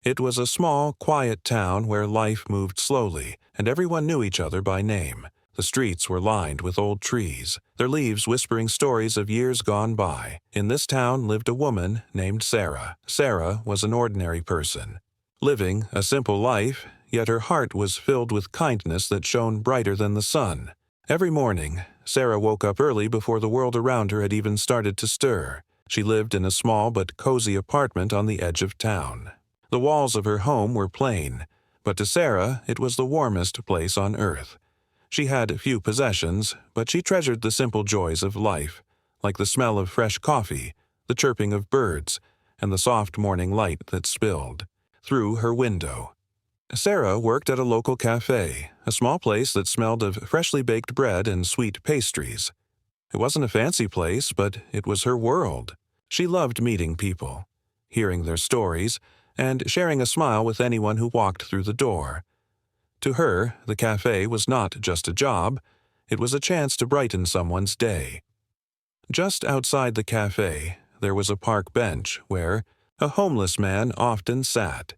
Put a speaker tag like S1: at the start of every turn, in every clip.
S1: It was a small, quiet town where life moved slowly, and everyone knew each other by name. The streets were lined with old trees, their leaves whispering stories of years gone by. In this town lived a woman named Sarah. Sarah was an ordinary person, living a simple life, yet her heart was filled with kindness that shone brighter than the sun. Every morning, Sarah woke up early before the world around her had even started to stir. She lived in a small but cozy apartment on the edge of town. The walls of her home were plain, but to Sarah it was the warmest place on earth. She had few possessions, but she treasured the simple joys of life, like the smell of fresh coffee, the chirping of birds, and the soft morning light that spilled through her window. Sarah worked at a local cafe, a small place that smelled of freshly baked bread and sweet pastries. It wasn't a fancy place, but it was her world. She loved meeting people, hearing their stories, and sharing a smile with anyone who walked through the door. To her, the cafe was not just a job, it was a chance to brighten someone's day. Just outside the cafe, there was a park bench where a homeless man often sat.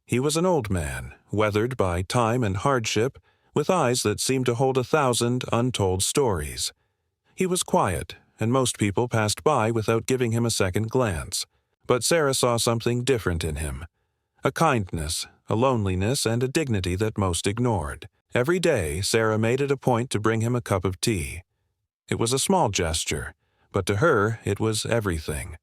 S1: He was an old man, weathered by time and hardship, with eyes that seemed to hold 1,000 untold stories. He was quiet, and most people passed by without giving him a second glance. But Sarah saw something different in him. A kindness, a loneliness, and a dignity that most ignored. Every day, Sarah made it a point to bring him a cup of tea. It was a small gesture, but to her it was everything.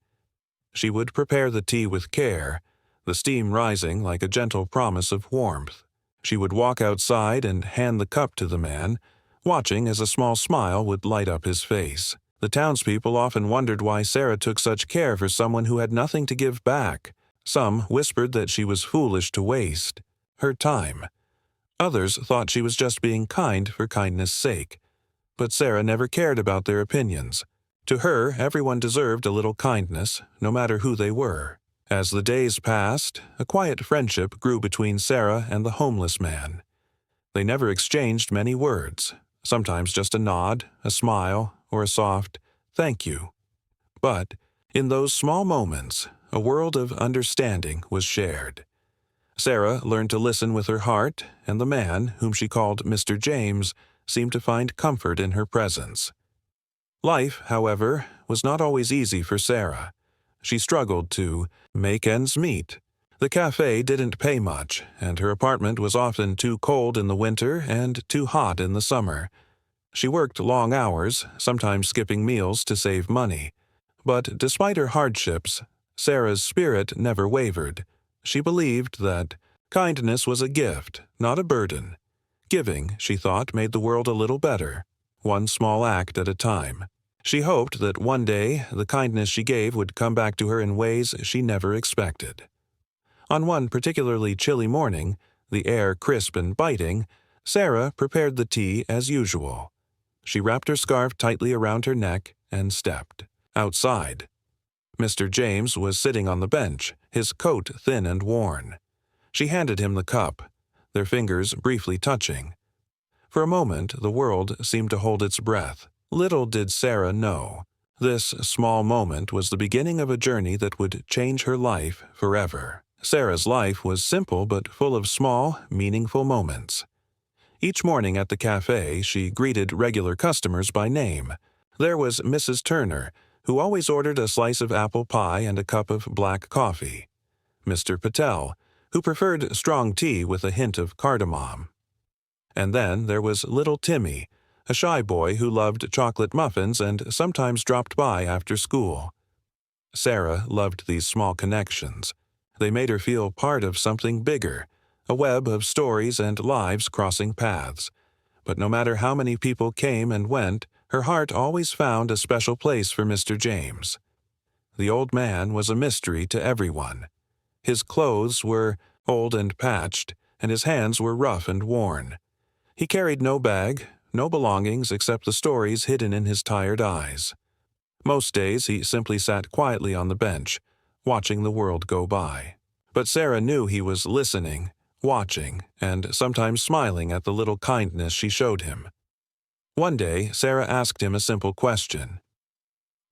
S1: She would prepare the tea with care, the steam rising like a gentle promise of warmth. She would walk outside and hand the cup to the man, watching as a small smile would light up his face. The townspeople often wondered why Sarah took such care for someone who had nothing to give back. Some whispered that she was foolish to waste her time. Others thought she was just being kind for kindness' sake. But Sarah never cared about their opinions. To her, everyone deserved a little kindness, no matter who they were. As the days passed, a quiet friendship grew between Sarah and the homeless man. They never exchanged many words, sometimes just a nod, a smile, or a soft, "Thank you." But in those small moments, a world of understanding was shared. Sarah learned to listen with her heart, and the man, whom she called Mr. James, seemed to find comfort in her presence. Life, however, was not always easy for Sarah. She struggled to make ends meet. The cafe didn't pay much, and her apartment was often too cold in the winter and too hot in the summer. She worked long hours, sometimes skipping meals to save money. But despite her hardships, Sarah's spirit never wavered. She believed that kindness was a gift, not a burden. Giving, she thought, made the world a little better, one small act at a time. She hoped that one day the kindness she gave would come back to her in ways she never expected. On one particularly chilly morning, the air crisp and biting, Sarah prepared the tea as usual. She wrapped her scarf tightly around her neck and stepped outside. Mr. James was sitting on the bench, his coat thin and worn. She handed him the cup, their fingers briefly touching. For a moment, the world seemed to hold its breath. Little did Sarah know, this small moment was the beginning of a journey that would change her life forever. Sarah's life was simple but full of small, meaningful moments. Each morning at the cafe, she greeted regular customers by name. There was Mrs. Turner, who always ordered a slice of apple pie and a cup of black coffee. Mr. Patel, who preferred strong tea with a hint of cardamom. And then there was little Timmy, a shy boy who loved chocolate muffins and sometimes dropped by after school. Sarah loved these small connections. They made her feel part of something bigger, a web of stories and lives crossing paths. But no matter how many people came and went, her heart always found a special place for Mr. James. The old man was a mystery to everyone. His clothes were old and patched, and his hands were rough and worn. He carried no bag, no belongings except the stories hidden in his tired eyes. Most days he simply sat quietly on the bench, watching the world go by. But Sarah knew he was listening, watching, and sometimes smiling at the little kindness she showed him. One day, Sarah asked him a simple question.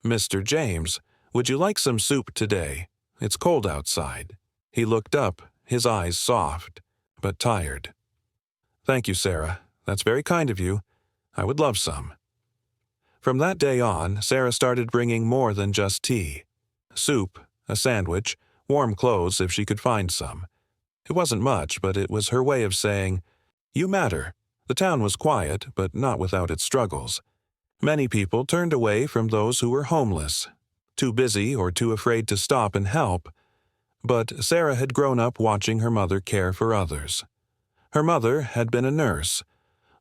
S1: "Mr. James, would you like some soup today? It's cold outside." He looked up, his eyes soft, but tired. "Thank you, Sarah. That's very kind of you. I would love some." From that day on, Sarah started bringing more than just tea. Soup, a sandwich, warm clothes if she could find some. It wasn't much, but it was her way of saying, "You matter." The town was quiet, but not without its struggles. Many people turned away from those who were homeless, too busy or too afraid to stop and help. But Sarah had grown up watching her mother care for others. Her mother had been a nurse,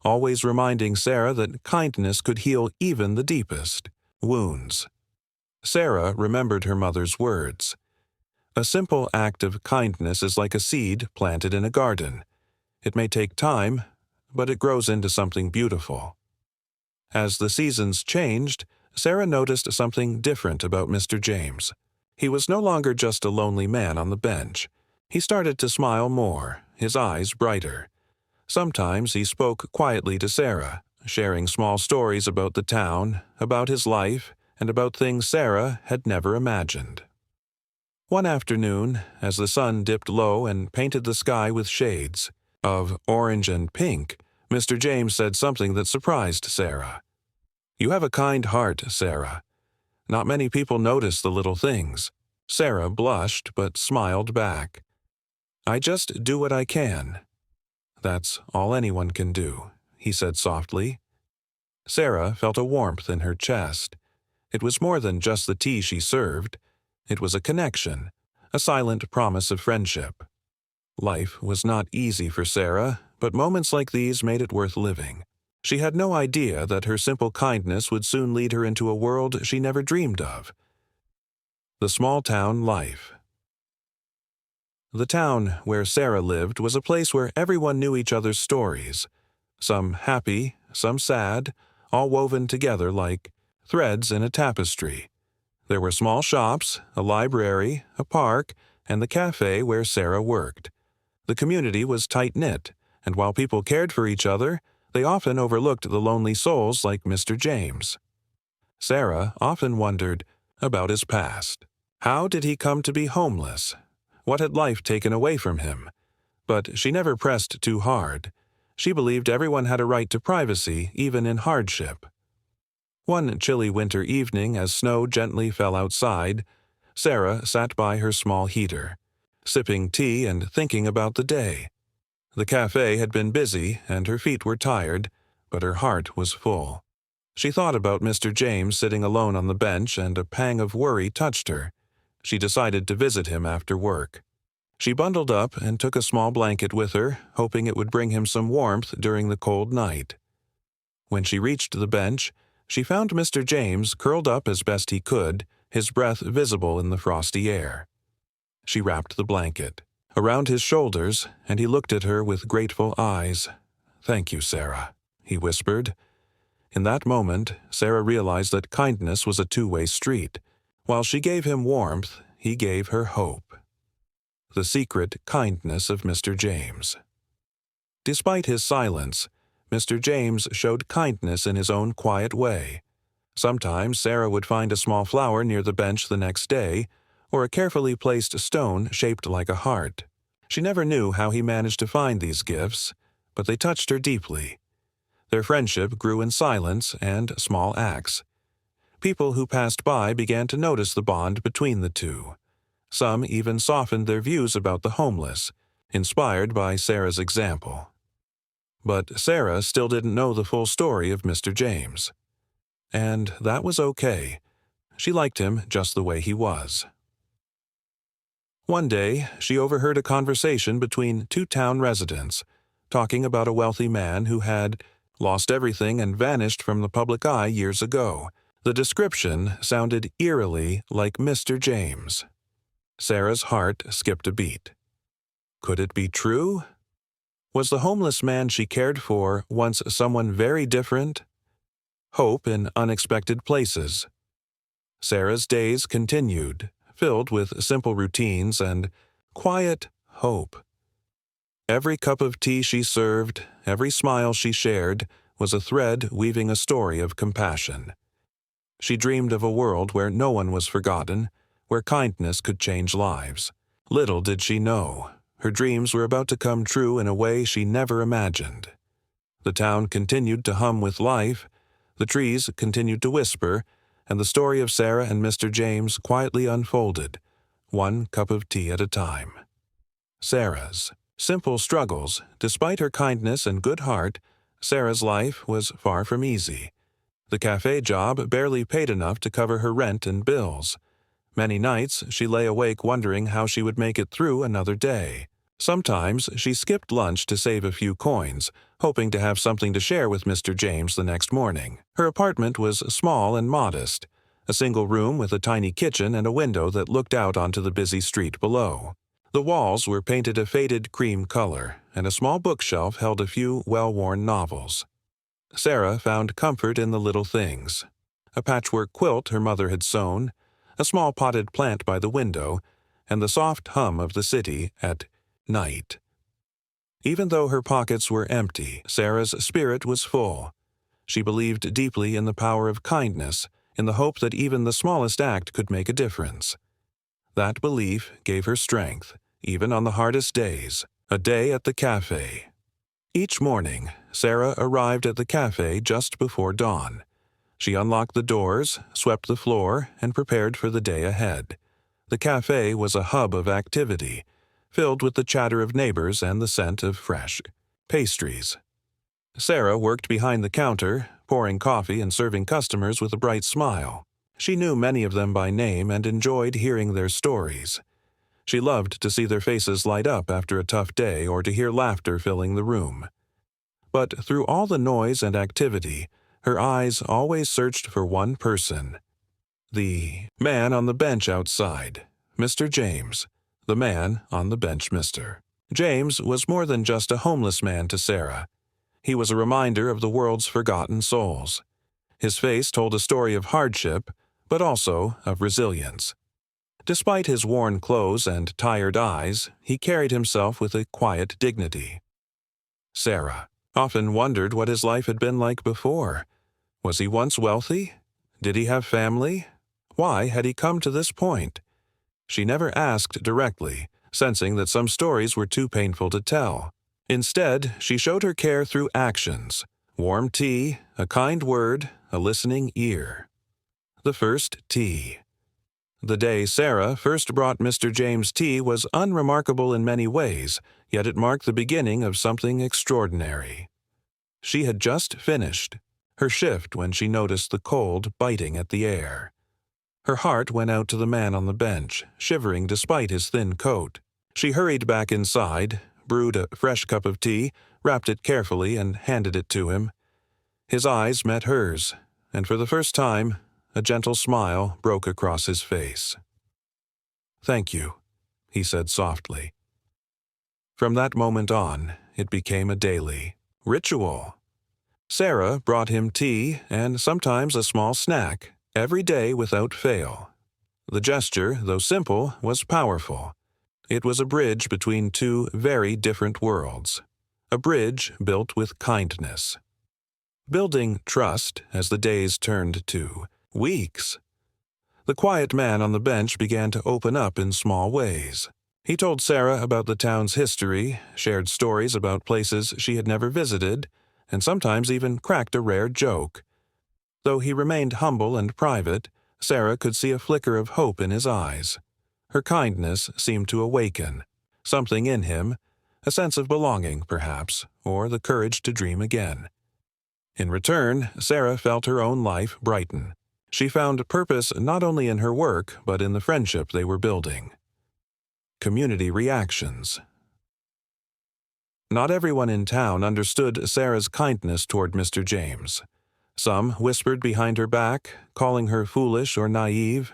S1: always reminding Sarah that kindness could heal even the deepest wounds. Sarah remembered her mother's words. "A simple act of kindness is like a seed planted in a garden. It may take time, but it grows into something beautiful." As the seasons changed, Sarah noticed something different about Mr. James. He was no longer just a lonely man on the bench. He started to smile more, his eyes brighter. Sometimes he spoke quietly to Sarah, sharing small stories about the town, about his life, and about things Sarah had never imagined. One afternoon, as the sun dipped low and painted the sky with shades of orange and pink, Mr. James said something that surprised Sarah. "You have a kind heart, Sarah. Not many people notice the little things." Sarah blushed but smiled back. "I just do what I can." "That's all anyone can do," he said softly. Sarah felt a warmth in her chest. It was more than just the tea she served. It was a connection, a silent promise of friendship. Life was not easy for Sarah, but moments like these made it worth living. She had no idea that her simple kindness would soon lead her into a world she never dreamed of. The small-town life. The town where Sarah lived was a place where everyone knew each other's stories, some happy, some sad, all woven together like threads in a tapestry. There were small shops, a library, a park, and the cafe where Sarah worked. The community was tight-knit, and while people cared for each other, they often overlooked the lonely souls like Mr. James. Sarah often wondered about his past. How did he come to be homeless? What had life taken away from him? But she never pressed too hard. She believed everyone had a right to privacy, even in hardship. One chilly winter evening, as snow gently fell outside, Sarah sat by her small heater, sipping tea and thinking about the day. The cafe had been busy, and her feet were tired, but her heart was full. She thought about Mr. James sitting alone on the bench, and a pang of worry touched her. She decided to visit him after work. She bundled up and took a small blanket with her, hoping it would bring him some warmth during the cold night. When she reached the bench, she found Mr. James curled up as best he could, his breath visible in the frosty air. She wrapped the blanket around his shoulders, and he looked at her with grateful eyes. "Thank you, Sarah," he whispered. In that moment, Sarah realized that kindness was a two-way street. While she gave him warmth, he gave her hope. The secret kindness of Mr. James. Despite his silence, Mr. James showed kindness in his own quiet way. Sometimes Sarah would find a small flower near the bench the next day, or a carefully placed stone shaped like a heart. She never knew how he managed to find these gifts, but they touched her deeply. Their friendship grew in silence and small acts. People who passed by began to notice the bond between the two. Some even softened their views about the homeless, inspired by Sarah's example. But Sarah still didn't know the full story of Mr. James. And that was okay. She liked him just the way he was. One day, she overheard a conversation between two town residents, talking about a wealthy man who had lost everything and vanished from the public eye years ago. The description sounded eerily like Mr. James. Sarah's heart skipped a beat. Could it be true? Was the homeless man she cared for once someone very different? Hope in unexpected places. Sarah's days continued, filled with simple routines and quiet hope. Every cup of tea she served, every smile she shared, was a thread weaving a story of compassion. She dreamed of a world where no one was forgotten, where kindness could change lives. Little did she know, Her dreams were about to come true in a way she never imagined. The town continued to hum with life, the trees continued to whisper, and the story of Sarah and Mr. James quietly unfolded, one cup of tea at a time. Sarah's simple struggles. Despite her kindness and good heart, Sarah's life was far from easy. The cafe job barely paid enough to cover her rent and bills. Many nights she lay awake wondering how she would make it through another day. Sometimes she skipped lunch to save a few coins, hoping to have something to share with Mr. James the next morning. Her apartment was small and modest, a single room with a tiny kitchen and a window that looked out onto the busy street below. The walls were painted a faded cream color, and a small bookshelf held a few well-worn novels. Sarah found comfort in the little things: a patchwork quilt her mother had sewn, a small potted plant by the window, and the soft hum of the city at night. Even though her pockets were empty, Sarah's spirit was full. She believed deeply in the power of kindness, in the hope that even the smallest act could make a difference. That belief gave her strength, even on the hardest days. A day at the cafe. Each morning, Sarah arrived at the cafe just before dawn. She unlocked the doors, swept the floor, and prepared for the day ahead. The cafe was a hub of activity, filled with the chatter of neighbors and the scent of fresh pastries. Sarah worked behind the counter, pouring coffee and serving customers with a bright smile. She knew many of them by name and enjoyed hearing their stories. She loved to see their faces light up after a tough day or to hear laughter filling the room. But through all the noise and activity, her eyes always searched for one person. The man on the bench outside, Mr. James. The man on the bench, Mr. James was more than just a homeless man to Sarah. He was a reminder of the world's forgotten souls. His face told a story of hardship, but also of resilience. Despite his worn clothes and tired eyes, he carried himself with a quiet dignity. Sarah often wondered what his life had been like before. Was he once wealthy? Did he have family? Why had he come to this point? She never asked directly, sensing that some stories were too painful to tell. Instead, she showed her care through actions: warm tea, a kind word, a listening ear. The first tea. The day Sarah first brought Mr. James tea was unremarkable in many ways, yet it marked the beginning of something extraordinary. She had just finished her shift when she noticed the cold biting at the air. Her heart went out to the man on the bench, shivering despite his thin coat. She hurried back inside, brewed a fresh cup of tea, wrapped it carefully, and handed it to him. His eyes met hers, and for the first time, a gentle smile broke across his face. "Thank you," he said softly. From that moment on, it became a daily ritual. Sarah brought him tea and sometimes a small snack, every day without fail. The gesture, though simple, was powerful. It was a bridge between two very different worlds, a bridge built with kindness. Building trust as the days turned to weeks. The quiet man on the bench began to open up in small ways. He told Sarah about the town's history, shared stories about places she had never visited, and sometimes even cracked a rare joke. Though he remained humble and private, Sarah could see a flicker of hope in his eyes. Her kindness seemed to awaken something in him, a sense of belonging, perhaps, or the courage to dream again. In return, Sarah felt her own life brighten. She found purpose not only in her work, but in the friendship they were building. Community reactions. Not everyone in town understood Sarah's kindness toward Mr. James. Some whispered behind her back, calling her foolish or naive.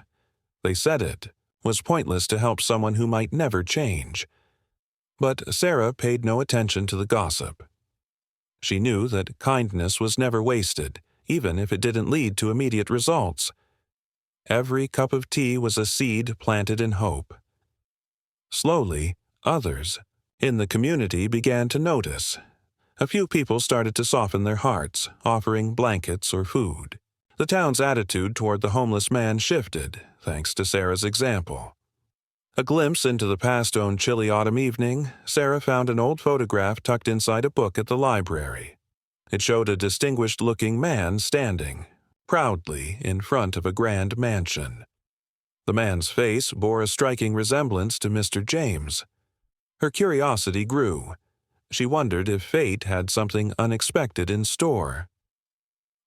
S1: They said it was pointless to help someone who might never change. But Sarah paid no attention to the gossip. She knew that kindness was never wasted, even if it didn't lead to immediate results. Every cup of tea was a seed planted in hope. Slowly, others in the community began to notice. A few people started to soften their hearts, offering blankets or food. The town's attitude toward the homeless man shifted, thanks to Sarah's example. A glimpse into the past-owned chilly autumn evening, Sarah found an old photograph tucked inside a book at the library. It showed a distinguished-looking man standing, proudly, in front of a grand mansion. The man's face bore a striking resemblance to Mr. James. Her curiosity grew. She wondered if fate had something unexpected in store.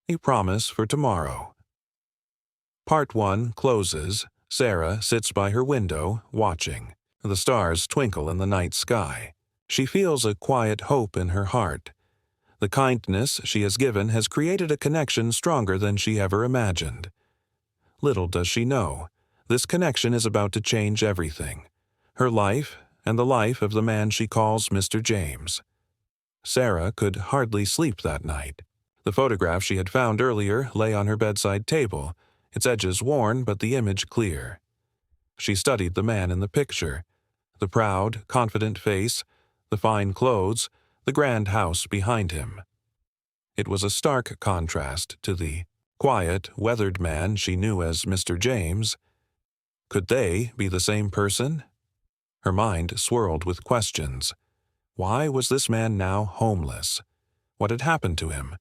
S1: A promise for tomorrow. Part 1 closes. Sarah sits by her window, watching. The stars twinkle in the night sky. She feels a quiet hope in her heart. The kindness she has given has created a connection stronger than she ever imagined. Little does she know, this connection is about to change everything. Her life and the life of the man she calls Mr. James. Sarah could hardly sleep that night. The photograph she had found earlier lay on her bedside table, its edges worn but the image clear. She studied the man in the picture, the proud, confident face, the fine clothes, the grand house behind him. It was a stark contrast to the quiet, weathered man she knew as Mr. James. Could they be the same person? Her mind swirled with questions. Why was this man now homeless? What had happened to him?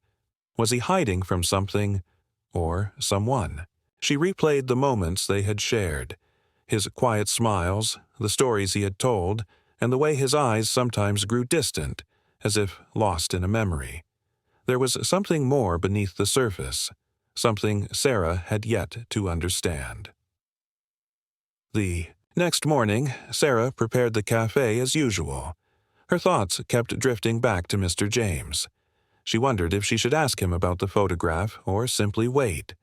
S1: Was he hiding from something or someone? She replayed the moments they had shared, his quiet smiles, the stories he had told, and the way his eyes sometimes grew distant, as if lost in a memory. There was something more beneath the surface, something Sarah had yet to understand. The next morning, Sarah prepared the cafe as usual. Her thoughts kept drifting back to Mr. James. She wondered if she should ask him about the photograph or simply wait.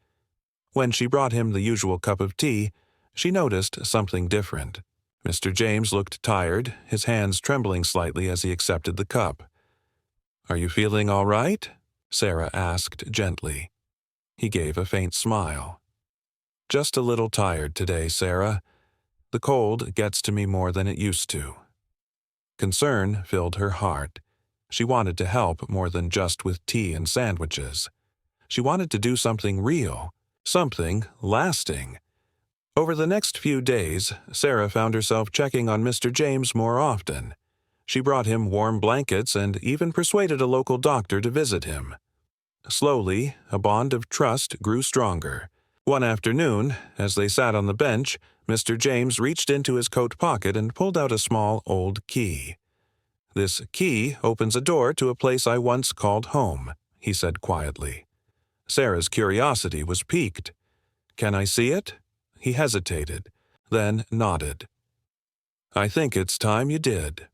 S1: When she brought him the usual cup of tea, she noticed something different. Mr. James looked tired, his hands trembling slightly as he accepted the cup. "Are you feeling all right?" Sarah asked gently. He gave a faint smile. "Just a little tired today, Sarah. The cold gets to me more than it used to." Concern filled her heart. She wanted to help more than just with tea and sandwiches. She wanted to do something real, something lasting. Over the next few days, Sarah found herself checking on Mr. James more often. She brought him warm blankets and even persuaded a local doctor to visit him. Slowly, a bond of trust grew stronger. One afternoon, as they sat on the bench, Mr. James reached into his coat pocket and pulled out a small old key. "This key opens a door to a place I once called home," he said quietly. Sarah's curiosity was piqued. "Can I see it?" He hesitated, then nodded. "I think it's time you did."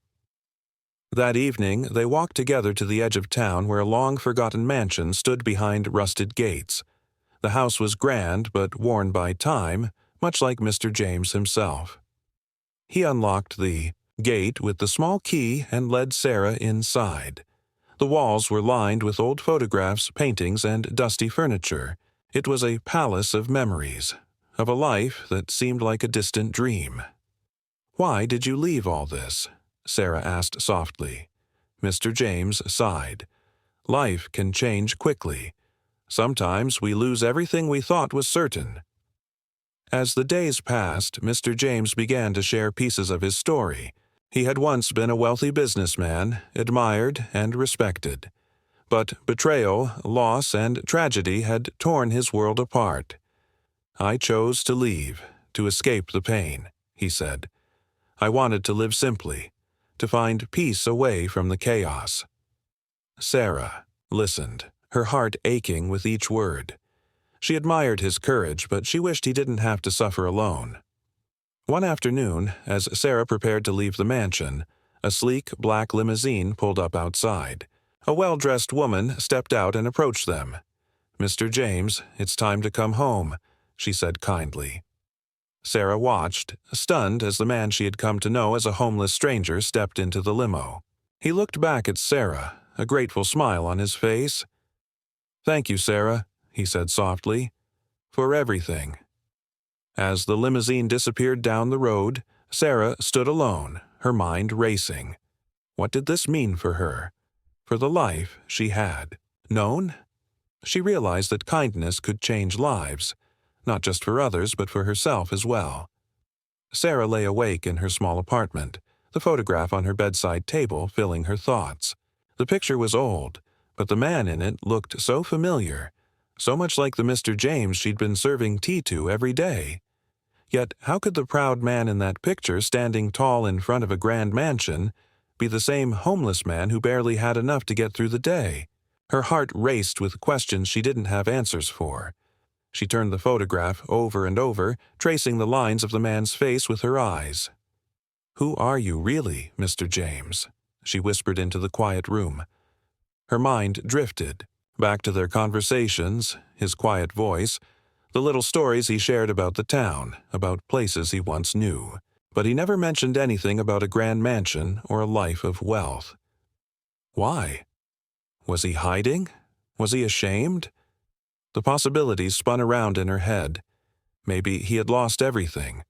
S1: That evening, they walked together to the edge of town where a long-forgotten mansion stood behind rusted gates. The house was grand but worn by time, much like Mr. James himself. He unlocked the gate with the small key and led Sarah inside. The walls were lined with old photographs, paintings, and dusty furniture. It was a palace of memories, of a life that seemed like a distant dream. "Why did you leave all this?" Sarah asked softly. Mr. James sighed. "Life can change quickly. Sometimes we lose everything we thought was certain." As the days passed, Mr. James began to share pieces of his story. He had once been a wealthy businessman, admired and respected. But betrayal, loss, and tragedy had torn his world apart. "I chose to leave, to escape the pain," he said. "I wanted to live simply, to find peace away from the chaos." Sarah listened, her heart aching with each word. She admired his courage, but she wished he didn't have to suffer alone. One afternoon, as Sarah prepared to leave the mansion, a sleek black limousine pulled up outside. A well-dressed woman stepped out and approached them. "Mr. James, it's time to come home," she said kindly. Sarah watched, stunned as the man she had come to know as a homeless stranger stepped into the limo. He looked back at Sarah, a grateful smile on his face. "Thank you, Sarah," he said softly, "for everything." As the limousine disappeared down the road, Sarah stood alone, her mind racing. What did this mean for her? For the life she had known? She realized that kindness could change lives, not just for others but for herself as well. Sarah lay awake in her small apartment, the photograph on her bedside table filling her thoughts. The picture was old, but the man in it looked so familiar, so much like the Mr. James she'd been serving tea to every day. Yet how could the proud man in that picture, standing tall in front of a grand mansion, be the same homeless man who barely had enough to get through the day? Her heart raced with questions she didn't have answers for. She turned the photograph over and over, tracing the lines of the man's face with her eyes. "Who are you really, Mr. James?" she whispered into the quiet room. Her mind drifted, back to their conversations, his quiet voice, the little stories he shared about the town, about places he once knew. But he never mentioned anything about a grand mansion or a life of wealth. Why? Was he hiding? Was he ashamed? The possibilities spun around in her head. Maybe he had lost everything.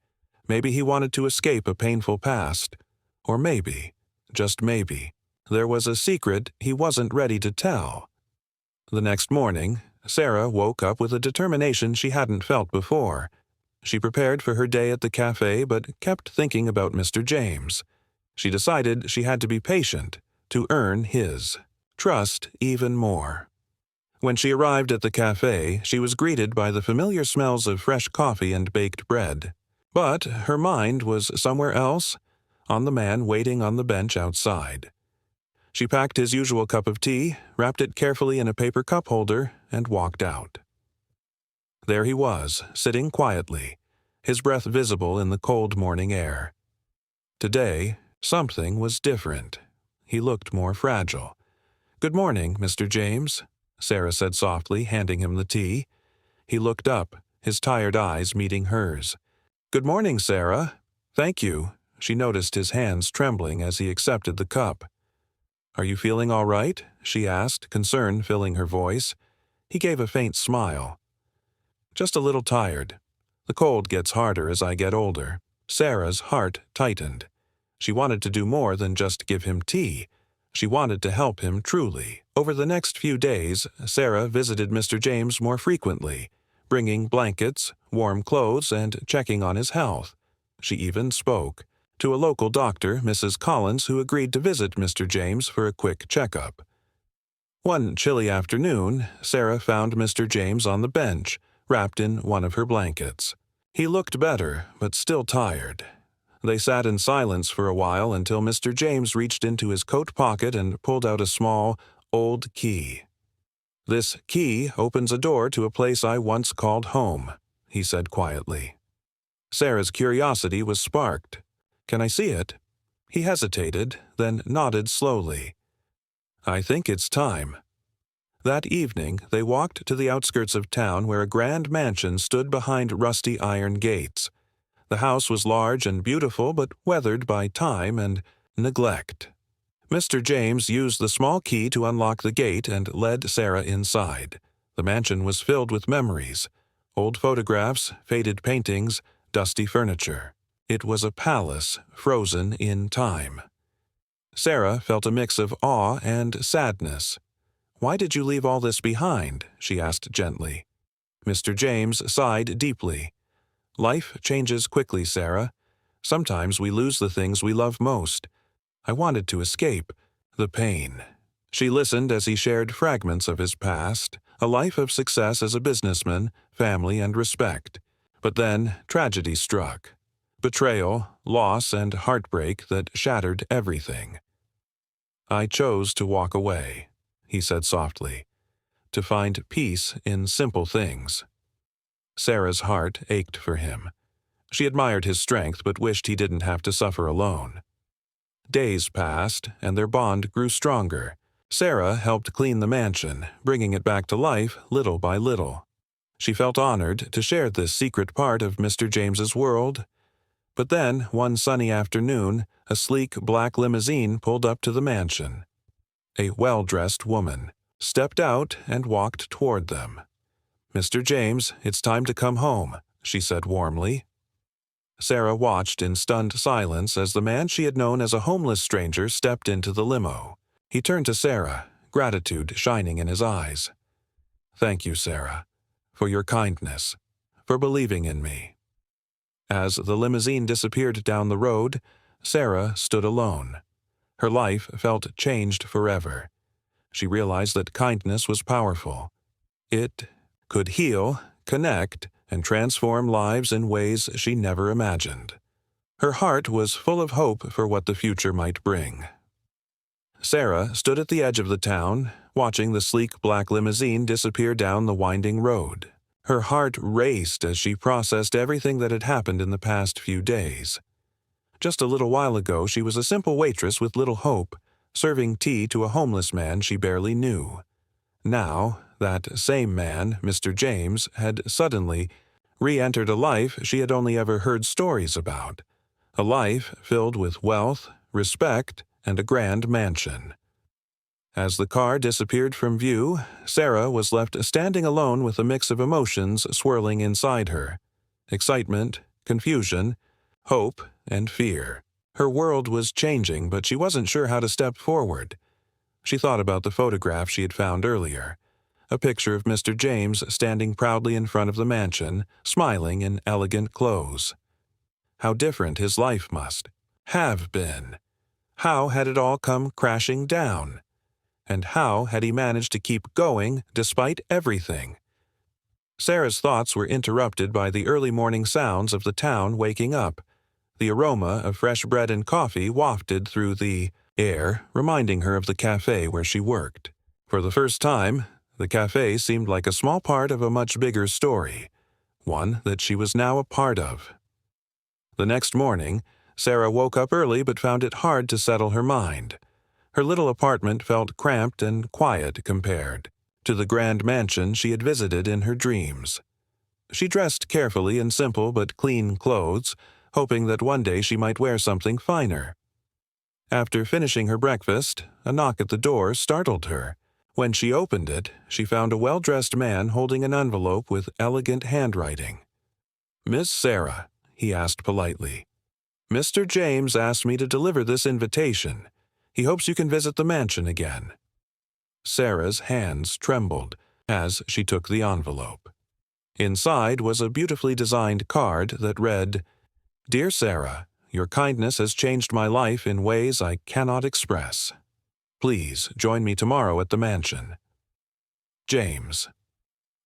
S1: Maybe he wanted to escape a painful past. Or maybe, just maybe, there was a secret he wasn't ready to tell. The next morning, Sarah woke up with a determination she hadn't felt before. She prepared for her day at the cafe but kept thinking about Mr. James. She decided she had to be patient, to earn his trust even more. When she arrived at the cafe, she was greeted by the familiar smells of fresh coffee and baked bread. But her mind was somewhere else, on the man waiting on the bench outside. She packed his usual cup of tea, wrapped it carefully in a paper cup holder, and walked out. There he was, sitting quietly, his breath visible in the cold morning air. Today, something was different. He looked more fragile. "Good morning, Mr. James," Sarah said softly, handing him the tea. He looked up, his tired eyes meeting hers. "Good morning, Sarah." "Thank you." She noticed his hands trembling as he accepted the cup. "Are you feeling all right?" she asked, concern filling her voice. He gave a faint smile. "Just a little tired. The cold gets harder as I get older." Sarah's heart tightened. She wanted to do more than just give him tea. She wanted to help him truly. Over the next few days, Sarah visited Mr. James more frequently, bringing blankets, warm clothes, and checking on his health. She even spoke to a local doctor, Mrs. Collins, who agreed to visit Mr. James for a quick checkup. One chilly afternoon, Sarah found Mr. James on the bench, wrapped in one of her blankets. He looked better, but still tired. They sat in silence for a while until Mr. James reached into his coat pocket and pulled out a small, old key. "This key opens a door to a place I once called home," he said quietly. Sarah's curiosity was sparked. "Can I see it?" He hesitated, then nodded slowly. "I think it's time." That evening, they walked to the outskirts of town where a grand mansion stood behind rusty iron gates. The house was large and beautiful, but weathered by time and neglect. Mr. James used the small key to unlock the gate and led Sarah inside. The mansion was filled with memories, old photographs, faded paintings, dusty furniture. It was a palace frozen in time. Sarah felt a mix of awe and sadness. "Why did you leave all this behind?" she asked gently. Mr. James sighed deeply. "Life changes quickly, Sarah. Sometimes we lose the things we love most. I wanted to escape the pain." She listened as he shared fragments of his past, a life of success as a businessman, family, and respect. But then tragedy struck. Betrayal, loss, and heartbreak that shattered everything. "I chose to walk away," he said softly, "to find peace in simple things." Sarah's heart ached for him. She admired his strength but wished he didn't have to suffer alone. Days passed, and their bond grew stronger. Sarah helped clean the mansion, bringing it back to life little by little. She felt honored to share this secret part of Mr. James's world. But then, one sunny afternoon, a sleek black limousine pulled up to the mansion. A well-dressed woman stepped out and walked toward them. "Mr. James, it's time to come home," she said warmly. Sarah watched in stunned silence as the man she had known as a homeless stranger stepped into the limo. He turned to Sarah, gratitude shining in his eyes. "Thank you, Sarah, for your kindness, for believing in me." As the limousine disappeared down the road, Sarah stood alone. Her life felt changed forever. She realized that kindness was powerful. It could heal, connect, and transform lives in ways she never imagined. Her heart was full of hope for what the future might bring. Sarah stood at the edge of the town, watching the sleek black limousine disappear down the winding road. Her heart raced as she processed everything that had happened in the past few days. Just a little while ago, she was a simple waitress with little hope, serving tea to a homeless man she barely knew. Now, that same man, Mr. James, had suddenly re-entered a life she had only ever heard stories about. A life filled with wealth, respect, and a grand mansion. As the car disappeared from view, Sarah was left standing alone with a mix of emotions swirling inside her: excitement, confusion, hope, and fear. Her world was changing, but she wasn't sure how to step forward. She thought about the photograph she had found earlier, a picture of Mr. James standing proudly in front of the mansion, smiling in elegant clothes. How different his life must have been. How had it all come crashing down? And how had he managed to keep going despite everything? Sarah's thoughts were interrupted by the early morning sounds of the town waking up. The aroma of fresh bread and coffee wafted through the air, reminding her of the cafe where she worked. For the first time, the cafe seemed like a small part of a much bigger story, one that she was now a part of. The next morning, Sarah woke up early but found it hard to settle her mind. Her little apartment felt cramped and quiet compared to the grand mansion she had visited in her dreams. She dressed carefully in simple but clean clothes, hoping that one day she might wear something finer. After finishing her breakfast, a knock at the door startled her. When she opened it, she found a well-dressed man holding an envelope with elegant handwriting. "Miss Sarah," he asked politely, "Mr. James asked me to deliver this invitation. He hopes you can visit the mansion again." Sarah's hands trembled as she took the envelope. Inside was a beautifully designed card that read, "Dear Sarah, your kindness has changed my life in ways I cannot express. Please join me tomorrow at the mansion. James."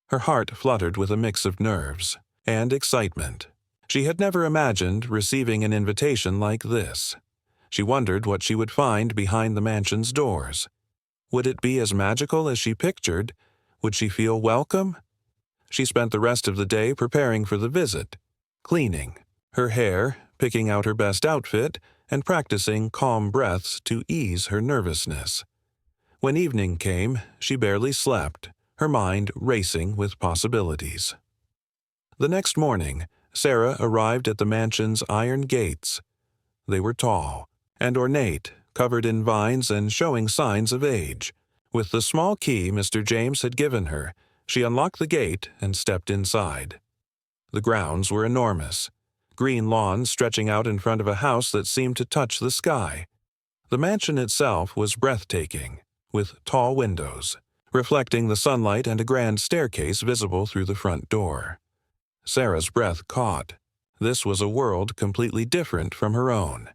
S1: Her heart fluttered with a mix of nerves and excitement. She had never imagined receiving an invitation like this. She wondered what she would find behind the mansion's doors. Would it be as magical as she pictured? Would she feel welcome? She spent the rest of the day preparing for the visit, cleaning her hair, picking out her best outfit, and practicing calm breaths to ease her nervousness. When evening came, she barely slept, her mind racing with possibilities. The next morning, Sarah arrived at the mansion's iron gates. They were tall and ornate, covered in vines and showing signs of age. With the small key Mr. James had given her, she unlocked the gate and stepped inside. The grounds were enormous, green lawns stretching out in front of a house that seemed to touch the sky. The mansion itself was breathtaking, with tall windows, reflecting the sunlight and a grand staircase visible through the front door. Sarah's breath caught. This was a world completely different from her own.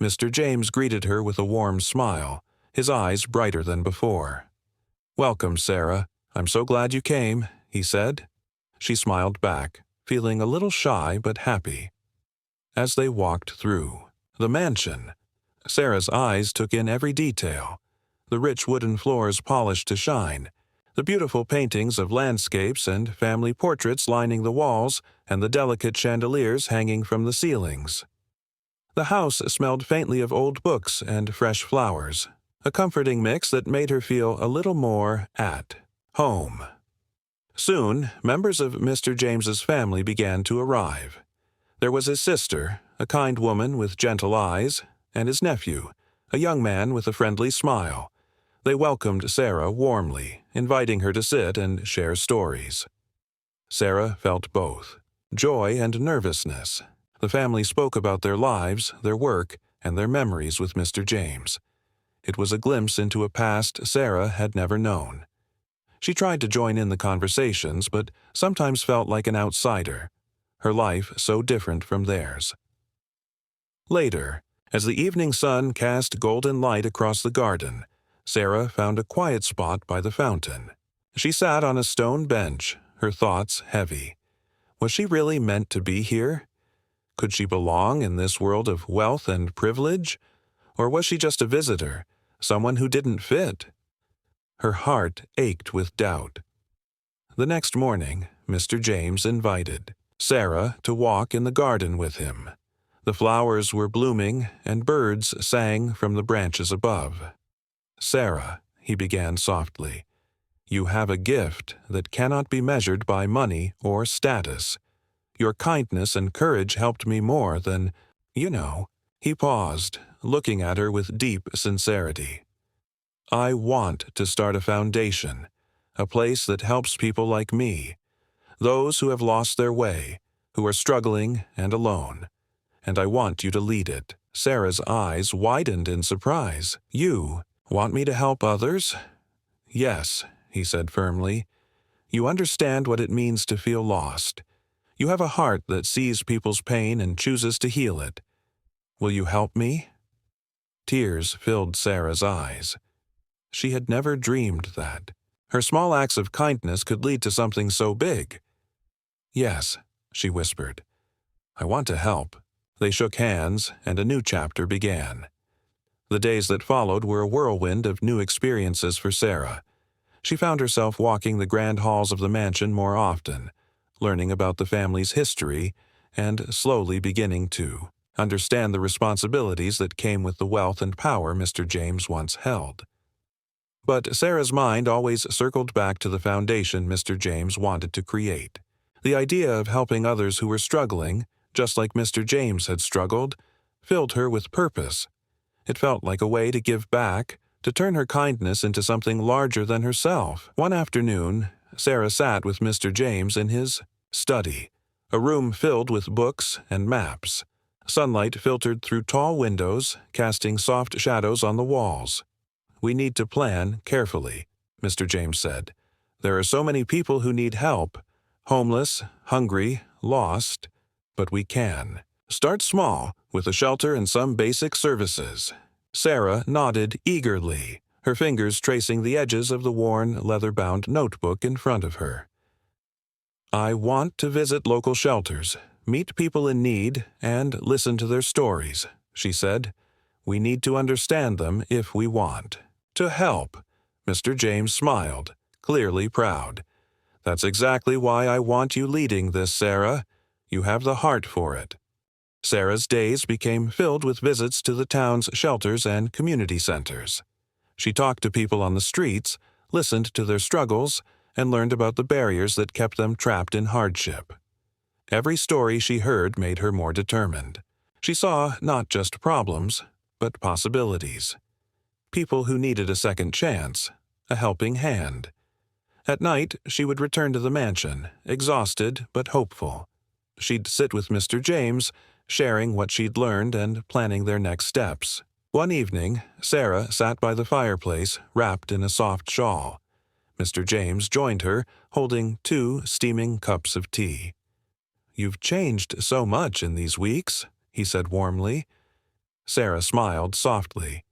S1: Mr. James greeted her with a warm smile, his eyes brighter than before. "Welcome, Sarah. I'm so glad you came," he said. She smiled back, feeling a little shy but happy. As they walked through the mansion, Sarah's eyes took in every detail: the rich wooden floors polished to shine, the beautiful paintings of landscapes and family portraits lining the walls, and the delicate chandeliers hanging from the ceilings. The house smelled faintly of old books and fresh flowers, a comforting mix that made her feel a little more at home. Soon, members of Mr. James's family began to arrive. There was his sister, a kind woman with gentle eyes, and his nephew, a young man with a friendly smile. They welcomed Sarah warmly, inviting her to sit and share stories. Sarah felt both joy and nervousness. The family spoke about their lives, their work, and their memories with Mr. James. It was a glimpse into a past Sarah had never known. She tried to join in the conversations, but sometimes felt like an outsider. her life so different from theirs. Later, as the evening sun cast golden light across the garden, Sarah found a quiet spot by the fountain. She sat on a stone bench, her thoughts heavy. Was she really meant to be here? Could she belong in this world of wealth and privilege? Or was she just a visitor, someone who didn't fit? Her heart ached with doubt. The next morning, Mr. James invited Sarah to walk in the garden with him. The flowers were blooming, and birds sang from the branches above. "Sarah," he began softly, "you have a gift that cannot be measured by money or status. Your kindness and courage helped me more than, you know." He paused, looking at her with deep sincerity. "I want to start a foundation, a place that helps people like me, those who have lost their way, who are struggling and alone. And I want you to lead it." Sarah's eyes widened in surprise. "You want me to help others?" "Yes," he said firmly. "You understand what it means to feel lost. You have a heart that sees people's pain and chooses to heal it. Will you help me?" Tears filled Sarah's eyes. She had never dreamed that her small acts of kindness could lead to something so big. "Yes," she whispered. "I want to help." They shook hands, and a new chapter began. The days that followed were a whirlwind of new experiences for Sarah. She found herself walking the grand halls of the mansion more often, learning about the family's history, and slowly beginning to understand the responsibilities that came with the wealth and power Mr. James once held. But Sarah's mind always circled back to the foundation Mr. James wanted to create. The idea of helping others who were struggling, just like Mr. James had struggled, filled her with purpose. It felt like a way to give back, to turn her kindness into something larger than herself. One afternoon, Sarah sat with Mr. James in his study, a room filled with books and maps. Sunlight filtered through tall windows, casting soft shadows on the walls. "We need to plan carefully," Mr. James said. "There are so many people who need help, homeless, hungry, lost, but we can. Start small, with a shelter and some basic services." Sarah nodded eagerly, her fingers tracing the edges of the worn, leather-bound notebook in front of her. "I want to visit local shelters, meet people in need, and listen to their stories," she said. "We need to understand them if we want to help." Mr. James smiled, clearly proud. "That's exactly why I want you leading this, Sarah. You have the heart for it." Sarah's days became filled with visits to the town's shelters and community centers. She talked to people on the streets, listened to their struggles, and learned about the barriers that kept them trapped in hardship. Every story she heard made her more determined. She saw not just problems, but possibilities. People who needed a second chance, a helping hand. At night, she would return to the mansion, exhausted but hopeful. She'd sit with Mr. James, sharing what she'd learned and planning their next steps. One evening, Sarah sat by the fireplace, wrapped in a soft shawl. Mr. James joined her, holding 2 steaming cups of tea. "You've changed so much in these weeks," he said warmly. Sarah smiled softly.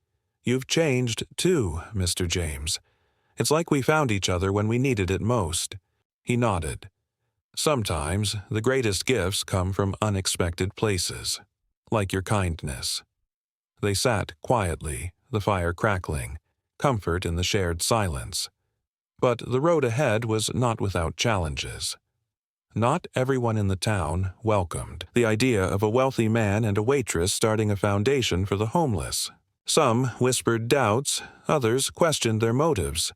S1: "You've changed too, Mr. James. It's like we found each other when we needed it most." He nodded. "Sometimes the greatest gifts come from unexpected places, like your kindness." They sat quietly, the fire crackling, comfort in the shared silence. But the road ahead was not without challenges. Not everyone in the town welcomed the idea of a wealthy man and a waitress starting a foundation for the homeless. Some whispered doubts, others questioned their motives.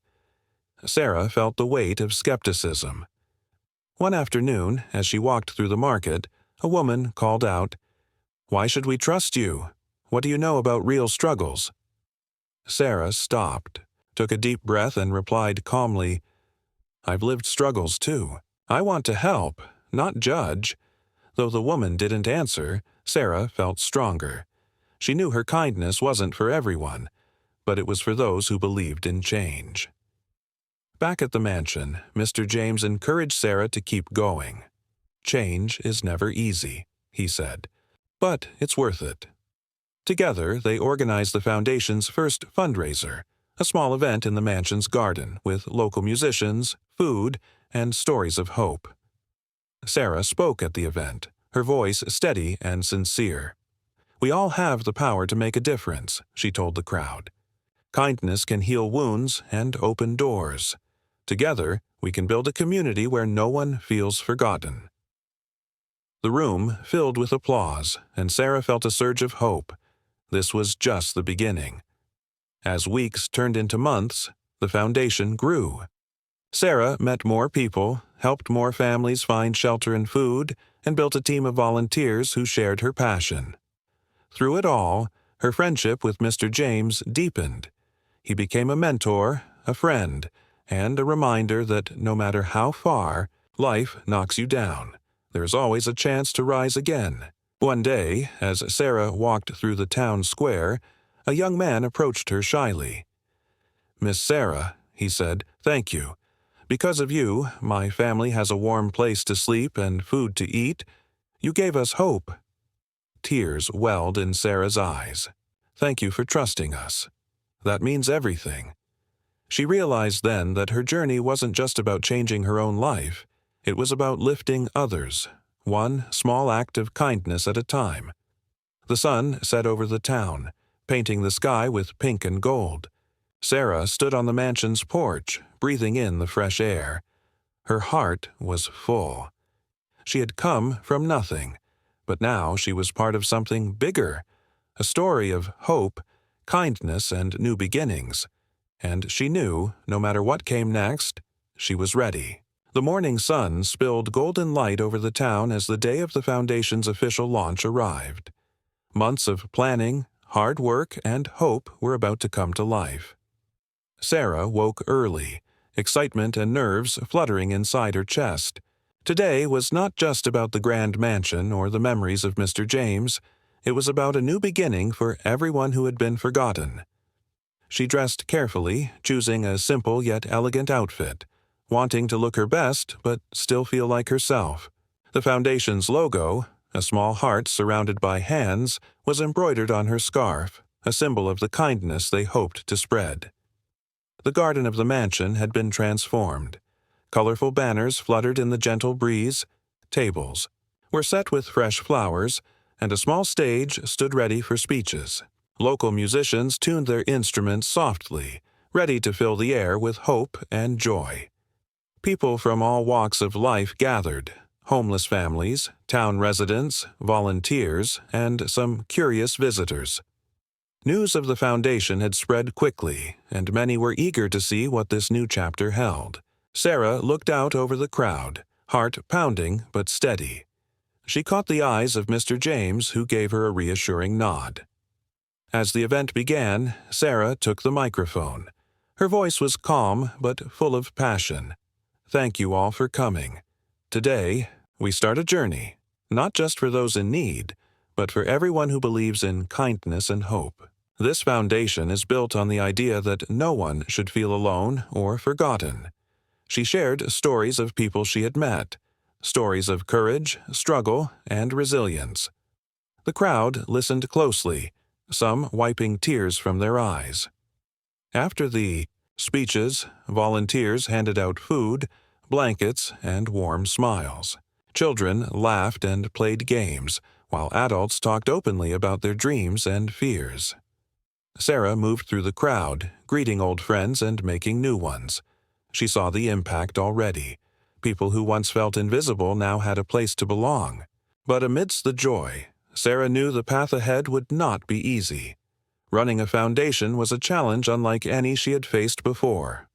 S1: Sarah felt the weight of skepticism. One afternoon, as she walked through the market, a woman called out, "Why should we trust you? What do you know about real struggles?" Sarah stopped, took a deep breath, and replied calmly, "I've lived struggles too. I want to help, not judge." Though the woman didn't answer, Sarah felt stronger. She knew her kindness wasn't for everyone, but it was for those who believed in change. Back at the mansion, Mr. James encouraged Sarah to keep going. "Change is never easy," he said, "but it's worth it." Together, they organized the foundation's first fundraiser, a small event in the mansion's garden with local musicians, food, and stories of hope. Sarah spoke at the event, her voice steady and sincere. "We all have the power to make a difference," she told the crowd. "Kindness can heal wounds and open doors. Together, we can build a community where no one feels forgotten." The room filled with applause, and Sarah felt a surge of hope. This was just the beginning. As weeks turned into months, the foundation grew. Sarah met more people, helped more families find shelter and food, and built a team of volunteers who shared her passion. Through it all, her friendship with Mr. James deepened. He became a mentor, a friend, and a reminder that no matter how far life knocks you down, there's always a chance to rise again. One day, as Sarah walked through the town square, a young man approached her shyly. "Miss Sarah," he said, "thank you. Because of you, my family has a warm place to sleep and food to eat. You gave us hope." Tears welled in Sarah's eyes. "Thank you for trusting us. That means everything." She realized then that her journey wasn't just about changing her own life. It was about lifting others, one small act of kindness at a time. The sun set over the town, painting the sky with pink and gold. Sarah stood on the mansion's porch, breathing in the fresh air. Her heart was full. She had come from nothing, but now she was part of something bigger, a story of hope, kindness, and new beginnings. And she knew, no matter what came next, she was ready. The morning sun spilled golden light over the town as the day of the foundation's official launch arrived. Months of planning, hard work, and hope were about to come to life. Sarah woke early, excitement and nerves fluttering inside her chest. Today was not just about the grand mansion or the memories of Mr. James. It was about a new beginning for everyone who had been forgotten. She dressed carefully, choosing a simple yet elegant outfit, wanting to look her best but still feel like herself. The foundation's logo, a small heart surrounded by hands, was embroidered on her scarf, a symbol of the kindness they hoped to spread. The garden of the mansion had been transformed. Colorful banners fluttered in the gentle breeze, tables were set with fresh flowers, and a small stage stood ready for speeches. Local musicians tuned their instruments softly, ready to fill the air with hope and joy. People from all walks of life gathered: homeless families, town residents, volunteers, and some curious visitors. News of the foundation had spread quickly, and many were eager to see what this new chapter held. Sarah looked out over the crowd, heart pounding but steady. She caught the eyes of Mr. James, who gave her a reassuring nod. As the event began, Sarah took the microphone. Her voice was calm but full of passion. "Thank you all for coming. Today, we start a journey, not just for those in need, but for everyone who believes in kindness and hope. This foundation is built on the idea that no one should feel alone or forgotten." She shared stories of people she had met, stories of courage, struggle, and resilience. The crowd listened closely, some wiping tears from their eyes. After the speeches, volunteers handed out food, blankets, and warm smiles. Children laughed and played games, while adults talked openly about their dreams and fears. Sarah moved through the crowd, greeting old friends and making new ones. She saw the impact already. People who once felt invisible now had a place to belong. But amidst the joy, Sarah knew the path ahead would not be easy. Running a foundation was a challenge unlike any she had faced before.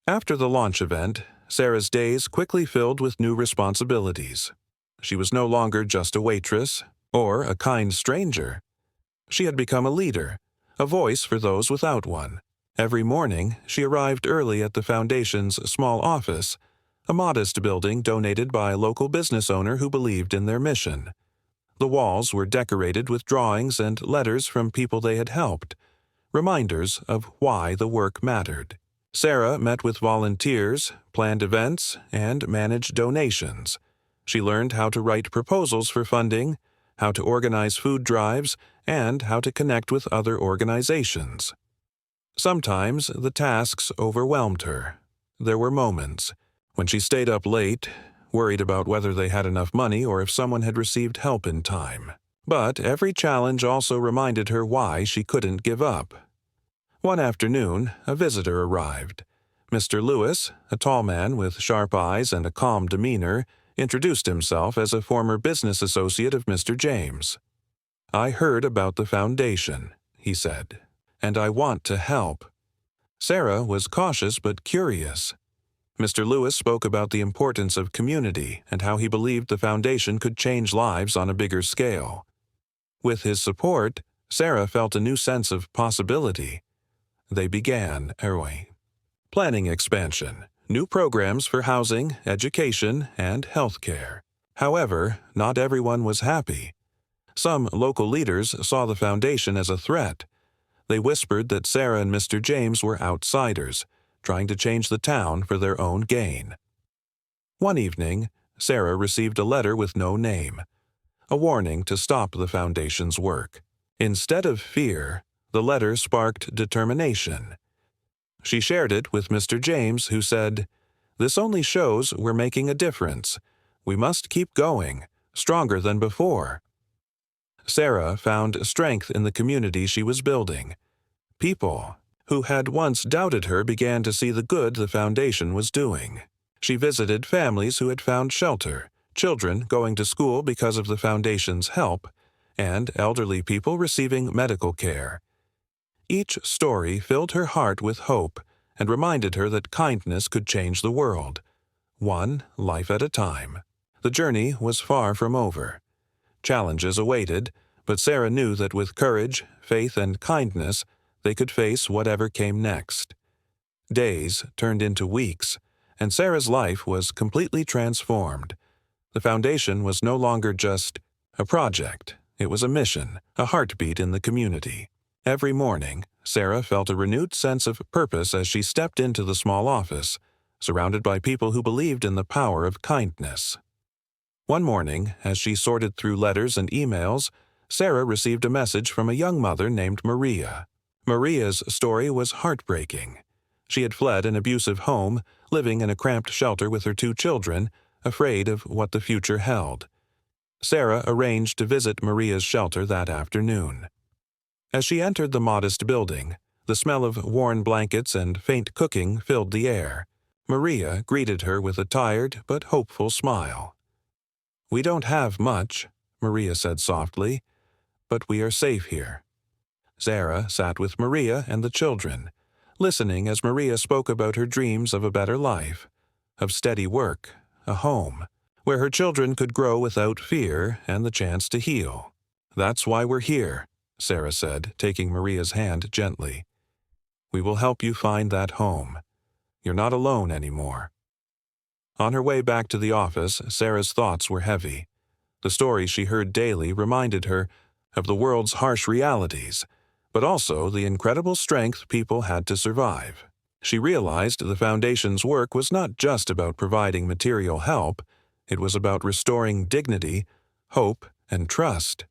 S1: After the launch event, Sarah's days quickly filled with new responsibilities. She was no longer just a waitress or a kind stranger. She had become a leader, a voice for those without one. Every morning, she arrived early at the foundation's small office, a modest building donated by a local business owner who believed in their mission. The walls were decorated with drawings and letters from people they had helped, reminders of why the work mattered. Sarah met with volunteers, planned events, and managed donations. She learned how to write proposals for funding, how to organize food drives, and how to connect with other organizations. Sometimes the tasks overwhelmed her. There were moments when she stayed up late, worried about whether they had enough money or if someone had received help in time. But every challenge also reminded her why she couldn't give up. One afternoon, a visitor arrived. Mr. Lewis, a tall man with sharp eyes and a calm demeanor, introduced himself as a former business associate of Mr. James. "I heard about the foundation," he said, "and I want to help." Sarah was cautious but curious. Mr. Lewis spoke about the importance of community and how he believed the foundation could change lives on a bigger scale. With his support, Sarah felt a new sense of possibility. They began planning expansion, new programs for housing, education, and health care. However, not everyone was happy. Some local leaders saw the foundation as a threat. They whispered that Sarah and Mr. James were outsiders, trying to change the town for their own gain. One evening, Sarah received a letter with no name, a warning to stop the foundation's work. Instead of fear, the letter sparked determination. She shared it with Mr. James, who said, "This only shows we're making a difference. We must keep going, stronger than before." Sarah found strength in the community she was building. People who had once doubted her began to see the good the foundation was doing. She visited families who had found shelter, children going to school because of the foundation's help, and elderly people receiving medical care. Each story filled her heart with hope and reminded her that kindness could change the world, one life at a time. The journey was far from over. Challenges awaited, but Sarah knew that with courage, faith, and kindness, they could face whatever came next. Days turned into weeks, and Sarah's life was completely transformed. The foundation was no longer just a project. It was a mission, a heartbeat in the community. Every morning, Sarah felt a renewed sense of purpose as she stepped into the small office, surrounded by people who believed in the power of kindness. One morning, as she sorted through letters and emails, Sarah received a message from a young mother named Maria. Maria's story was heartbreaking. She had fled an abusive home, living in a cramped shelter with her 2 children, afraid of what the future held. Sarah arranged to visit Maria's shelter that afternoon. As she entered the modest building, the smell of worn blankets and faint cooking filled the air. Maria greeted her with a tired but hopeful smile. "We don't have much," Maria said softly, "but we are safe here." Sarah sat with Maria and the children, listening as Maria spoke about her dreams of a better life, of steady work, a home, where her children could grow without fear and the chance to heal. "That's why we're here," Sarah said, taking Maria's hand gently. "We will help you find that home. You're not alone anymore." On her way back to the office, Sarah's thoughts were heavy. The stories she heard daily reminded her of the world's harsh realities, but also the incredible strength people had to survive. She realized the foundation's work was not just about providing material help, it was about restoring dignity, hope, and trust.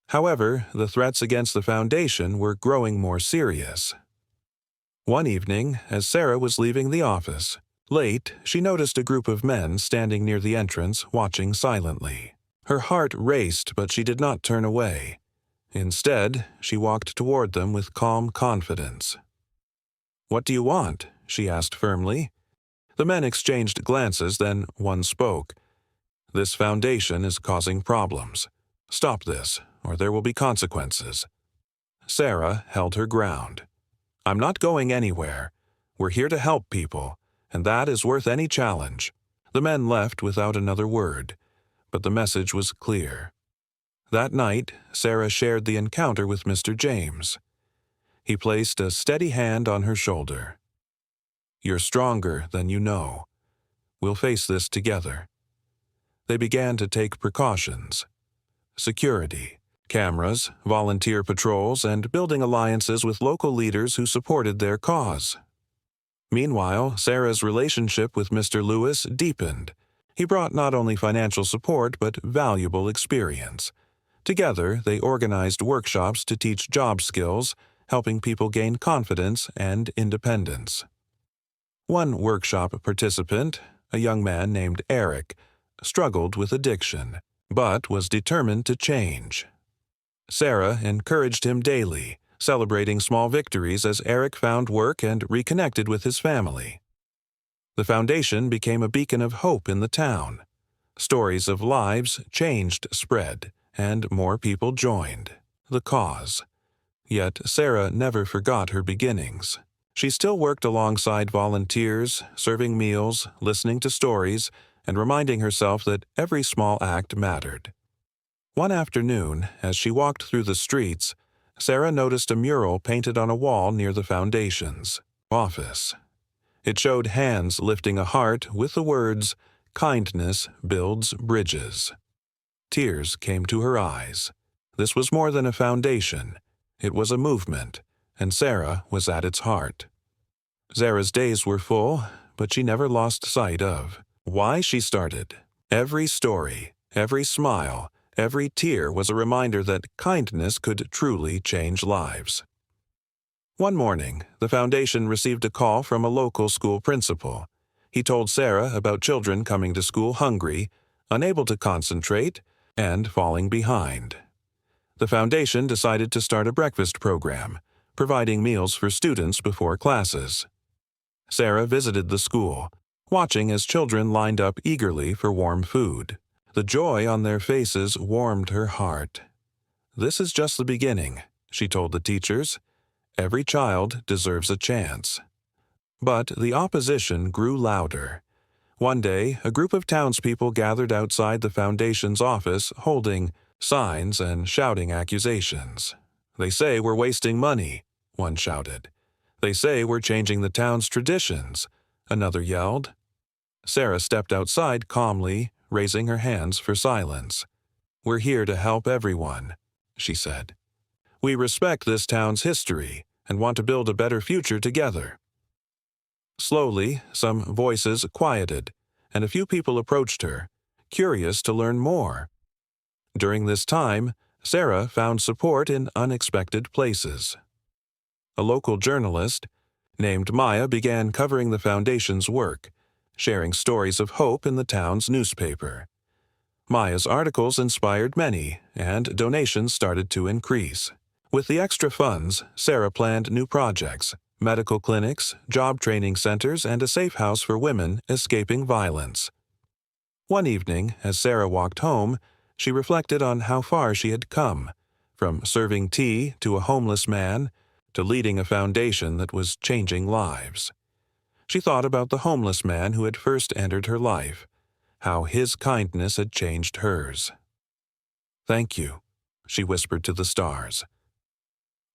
S1: However, the threats against the foundation were growing more serious. One evening, as Sarah was leaving the office, late, she noticed a group of men standing near the entrance, watching silently. Her heart raced, but she did not turn away. Instead, she walked toward them with calm confidence. "What do you want?" she asked firmly. The men exchanged glances, then one spoke. "This foundation is causing problems. Stop this, or there will be consequences." Sarah held her ground. "I'm not going anywhere. We're here to help people, and that is worth any challenge." The men left without another word, but the message was clear. That night, Sarah shared the encounter with Mr. James. He placed a steady hand on her shoulder. "You're stronger than you know. We'll face this together." They began to take precautions. Security, cameras, volunteer patrols, and building alliances with local leaders who supported their cause. Meanwhile, Sarah's relationship with Mr. Lewis deepened. He brought not only financial support but valuable experience. Together, they organized workshops to teach job skills, helping people gain confidence and independence. One workshop participant, a young man named Eric, struggled with addiction, but was determined to change. Sarah encouraged him daily, celebrating small victories as Eric found work and reconnected with his family. The foundation became a beacon of hope in the town. Stories of lives changed spread, and more people joined the cause. Yet Sarah never forgot her beginnings. She still worked alongside volunteers, serving meals, listening to stories, and reminding herself that every small act mattered. One afternoon, as she walked through the streets, Sarah noticed a mural painted on a wall near the foundation's office. It showed hands lifting a heart with the words, "Kindness builds bridges." Tears came to her eyes. This was more than a foundation. It was a movement, and Sarah was at its heart. Sarah's days were full, but she never lost sight of why she started. Every story, every smile, every tear was a reminder that kindness could truly change lives. One morning, the foundation received a call from a local school principal. He told Sarah about children coming to school hungry, unable to concentrate, and falling behind. The foundation decided to start a breakfast program, providing meals for students before classes. Sarah visited the school, watching as children lined up eagerly for warm food. The joy on their faces warmed her heart. "This is just the beginning," she told the teachers. "Every child deserves a chance." But the opposition grew louder. One day, a group of townspeople gathered outside the foundation's office holding signs and shouting accusations. "They say we're wasting money," one shouted. "They say we're changing the town's traditions," another yelled. Sarah stepped outside calmly, raising her hands for silence. "We're here to help everyone," she said. "We respect this town's history and want to build a better future together." Slowly, some voices quieted, and a few people approached her, curious to learn more. During this time, Sarah found support in unexpected places. A local journalist named Maya began covering the foundation's work, sharing stories of hope in the town's newspaper. Maya's articles inspired many, and donations started to increase. With the extra funds, Sarah planned new projects: medical clinics, job training centers, and a safe house for women escaping violence. One evening, as Sarah walked home, she reflected on how far she had come, from serving tea to a homeless man, to leading a foundation that was changing lives. She thought about the homeless man who had first entered her life, how his kindness had changed hers. "Thank you," she whispered to the stars.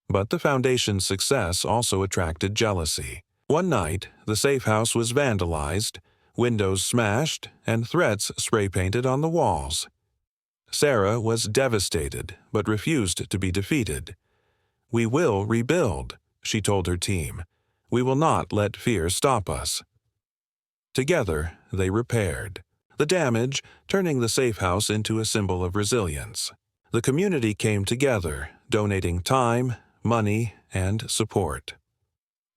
S1: But the foundation's success also attracted jealousy. One night, the safe house was vandalized, windows smashed, and threats spray-painted on the walls. Sarah was devastated, but refused to be defeated. "We will rebuild," she told her team. "We will not let fear stop us." Together, they repaired the damage, turning the safe house into a symbol of resilience. The community came together, donating time, money, and support.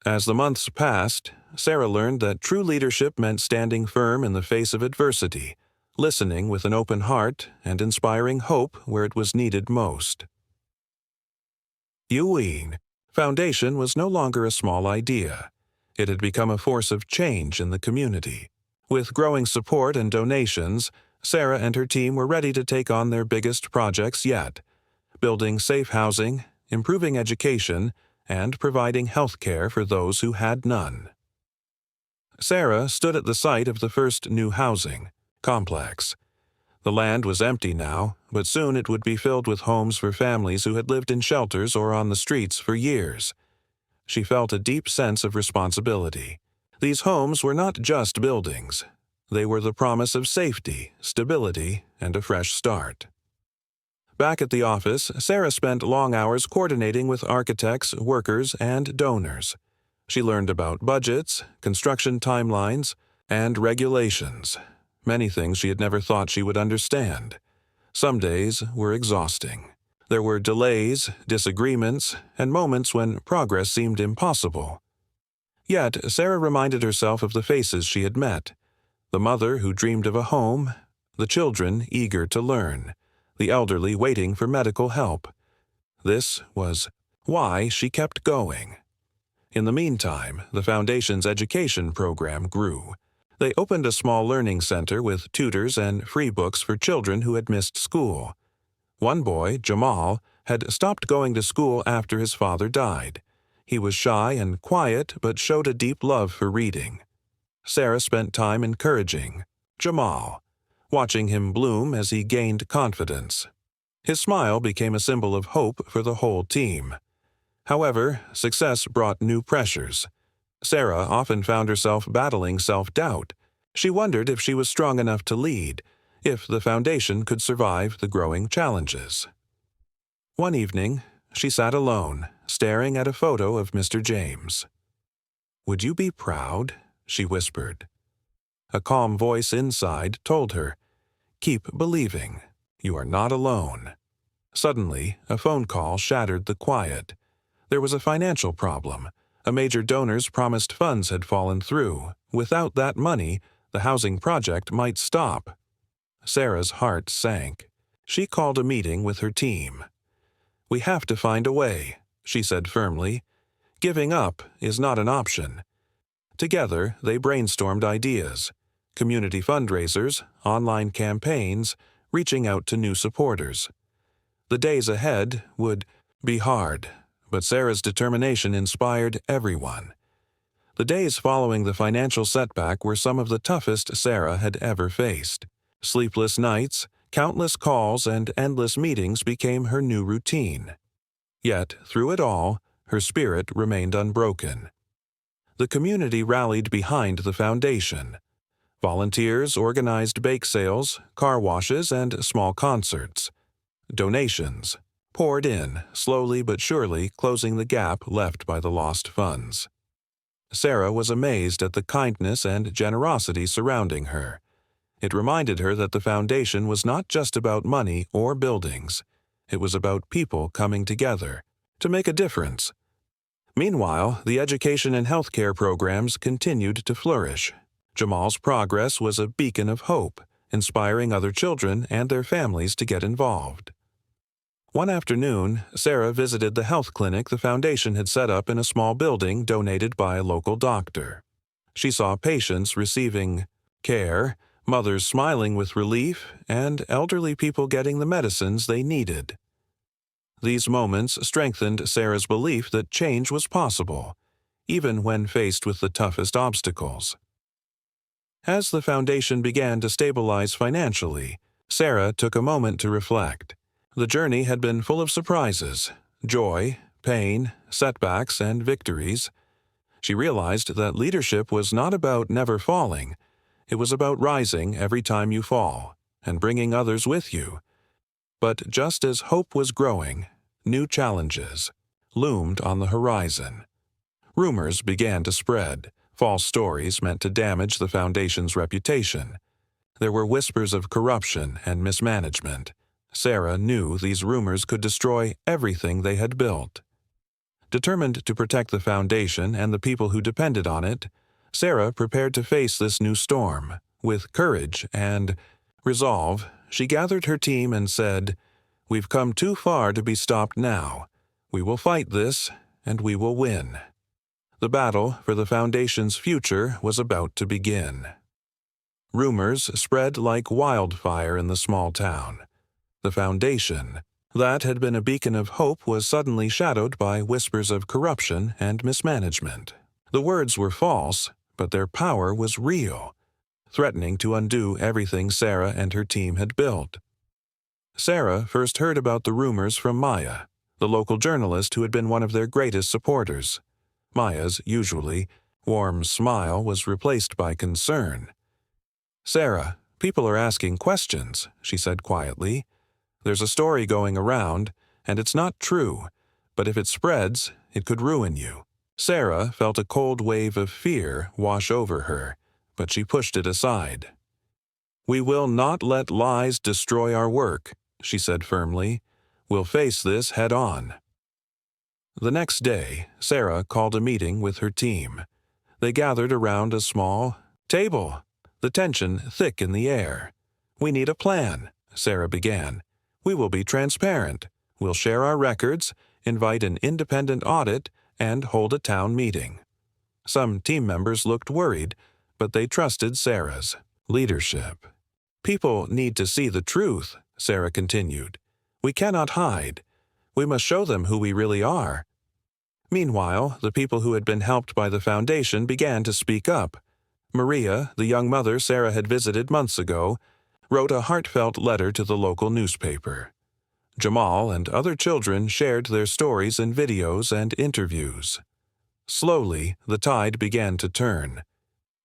S1: As the months passed, Sarah learned that true leadership meant standing firm in the face of adversity, listening with an open heart, and inspiring hope where it was needed most. Ewing Foundation was no longer a small idea. It had become a force of change in the community. With growing support and donations, Sarah and her team were ready to take on their biggest projects yet: building safe housing, improving education, and providing health care for those who had none. Sarah stood at the site of the first new housing complex. The land was empty now, but soon it would be filled with homes for families who had lived in shelters or on the streets for years. She felt a deep sense of responsibility. These homes were not just buildings. They were the promise of safety, stability, and a fresh start. Back at the office, Sarah spent long hours coordinating with architects, workers, and donors. She learned about budgets, construction timelines, and regulations. many things she had never thought she would understand. Some days were exhausting. There were delays, disagreements, and moments when progress seemed impossible. Yet, Sarah reminded herself of the faces she had met. The mother who dreamed of a home, the children eager to learn, the elderly waiting for medical help. This was why she kept going. In the meantime, the Foundation's education program grew. They opened a small learning center with tutors and free books for children who had missed school. One boy, Jamal, had stopped going to school after his father died. He was shy and quiet but showed a deep love for reading. Sarah spent time encouraging Jamal, watching him bloom as he gained confidence. His smile became a symbol of hope for the whole team. However, success brought new pressures. Sarah often found herself battling self-doubt. She wondered if she was strong enough to lead, if the Foundation could survive the growing challenges. One evening, she sat alone, staring at a photo of Mr. James. "Would you be proud?" she whispered. A calm voice inside told her, "Keep believing. You are not alone." Suddenly, a phone call shattered the quiet. There was a financial problem. A major donor's promised funds had fallen through. Without that money, the housing project might stop. Sarah's heart sank. She called a meeting with her team. "We have to find a way," she said firmly. "Giving up is not an option." Together, they brainstormed ideas: community fundraisers, online campaigns, reaching out to new supporters. The days ahead would be hard, but Sarah's determination inspired everyone. The days following the financial setback were some of the toughest Sarah had ever faced. Sleepless nights, countless calls, and endless meetings became her new routine. Yet, through it all, her spirit remained unbroken. The community rallied behind the Foundation. Volunteers organized bake sales, car washes, and small concerts. Donations poured in, slowly but surely closing the gap left by the lost funds. Sarah was amazed at the kindness and generosity surrounding her. It reminded her that the Foundation was not just about money or buildings. It was about people coming together to make a difference. Meanwhile, the education and healthcare programs continued to flourish. Jamal's progress was a beacon of hope, inspiring other children and their families to get involved. One afternoon, Sarah visited the health clinic the Foundation had set up in a small building donated by a local doctor. She saw patients receiving care, mothers smiling with relief, and elderly people getting the medicines they needed. These moments strengthened Sarah's belief that change was possible, even when faced with the toughest obstacles. As the Foundation began to stabilize financially, Sarah took a moment to reflect. The journey had been full of surprises, joy, pain, setbacks, and victories. She realized that leadership was not about never falling. It was about rising every time you fall and bringing others with you. But just as hope was growing, new challenges loomed on the horizon. Rumors began to spread, false stories meant to damage the Foundation's reputation. There were whispers of corruption and mismanagement. Sarah knew these rumors could destroy everything they had built. Determined to protect the Foundation and the people who depended on it, Sarah prepared to face this new storm. With courage and resolve, she gathered her team and said, "We've come too far to be stopped now. We will fight this, and we will win." The battle for the Foundation's future was about to begin. Rumors spread like wildfire in the small town. The Foundation, that had been a beacon of hope, was suddenly shadowed by whispers of corruption and mismanagement. The words were false, but their power was real, threatening to undo everything Sarah and her team had built. Sarah first heard about the rumors from Maya, the local journalist who had been one of their greatest supporters. Maya's usually warm smile was replaced by concern. "Sarah, people are asking questions," she said quietly. "There's a story going around, and it's not true, but if it spreads, it could ruin you." Sarah felt a cold wave of fear wash over her, but she pushed it aside. "We will not let lies destroy our work," she said firmly. "We'll face this head on." The next day, Sarah called a meeting with her team. They gathered around a small table, the tension thick in the air. "We need a plan," Sarah began. "We will be transparent. We'll share our records, invite an independent audit, and hold a town meeting." Some team members looked worried, but they trusted Sarah's leadership. "People need to see the truth," Sarah continued. "We cannot hide. We must show them who we really are." Meanwhile, the people who had been helped by the foundation began to speak up. Maria, the young mother Sarah had visited months ago, wrote a heartfelt letter to the local newspaper. Jamal and other children shared their stories in videos and interviews. Slowly, the tide began to turn.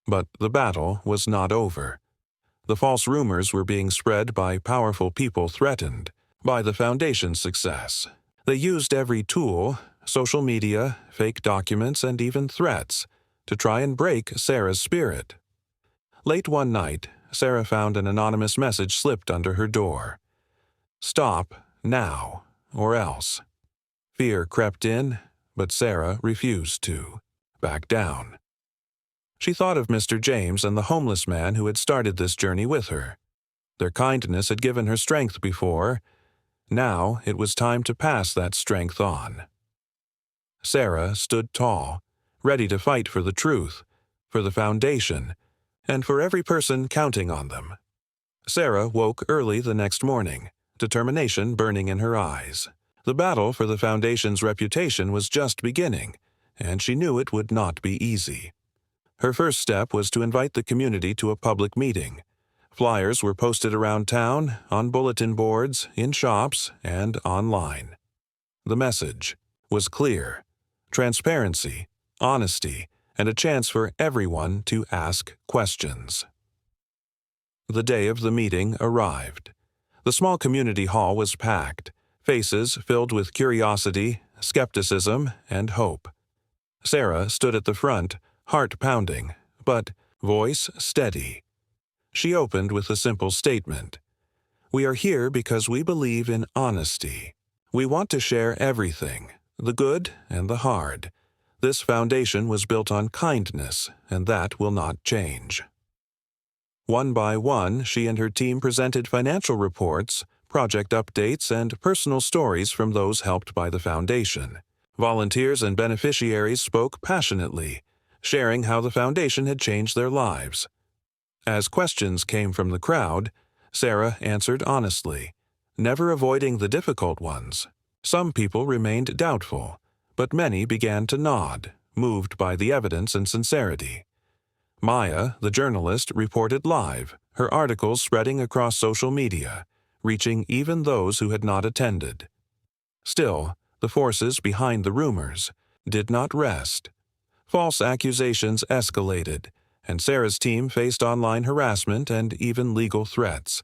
S1: But the battle was not over. The false rumors were being spread by powerful people threatened by the foundation's success. They used every tool, social media, fake documents, and even threats, to try and break Sarah's spirit. Late one night, Sarah found an anonymous message slipped under her door. "Stop, now, or else." Fear crept in, but Sarah refused to back down. She thought of Mr. James and the homeless man who had started this journey with her. Their kindness had given her strength before. Now it was time to pass that strength on. Sarah stood tall, ready to fight for the truth, for the foundation, and for every person counting on them. Sarah woke early the next morning, determination burning in her eyes. The battle for the foundation's reputation was just beginning, and she knew it would not be easy. Her first step was to invite the community to a public meeting. Flyers were posted around town, on bulletin boards, in shops, and online. The message was clear: transparency, honesty, and a chance for everyone to ask questions. The day of the meeting arrived. The small community hall was packed, faces filled with curiosity, skepticism, and hope. Sarah stood at the front, heart pounding, but voice steady. She opened with a simple statement. "We are here because we believe in honesty. We want to share everything, the good and the hard. This foundation was built on kindness, and that will not change." One by one, she and her team presented financial reports, project updates, and personal stories from those helped by the foundation. Volunteers and beneficiaries spoke passionately, sharing how the foundation had changed their lives. As questions came from the crowd, Sarah answered honestly, never avoiding the difficult ones. Some people remained doubtful, but many began to nod, moved by the evidence and sincerity. Maya, the journalist, reported live, her articles spreading across social media, reaching even those who had not attended. Still, the forces behind the rumors did not rest. False accusations escalated, and Sarah's team faced online harassment and even legal threats.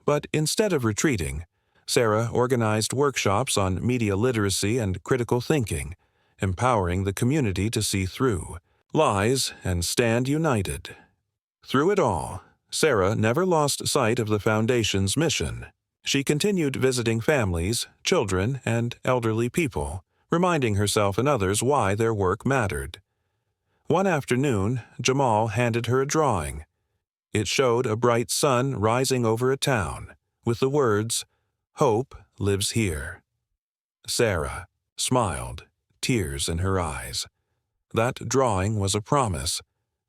S1: But instead of retreating, Sarah organized workshops on media literacy and critical thinking, empowering the community to see through lies and stand united. Through it all, Sarah never lost sight of the foundation's mission. She continued visiting families, children, and elderly people, reminding herself and others why their work mattered. One afternoon, Jamal handed her a drawing. It showed a bright sun rising over a town, with the words, "Hope lives here." Sarah smiled, tears in her eyes. That drawing was a promise,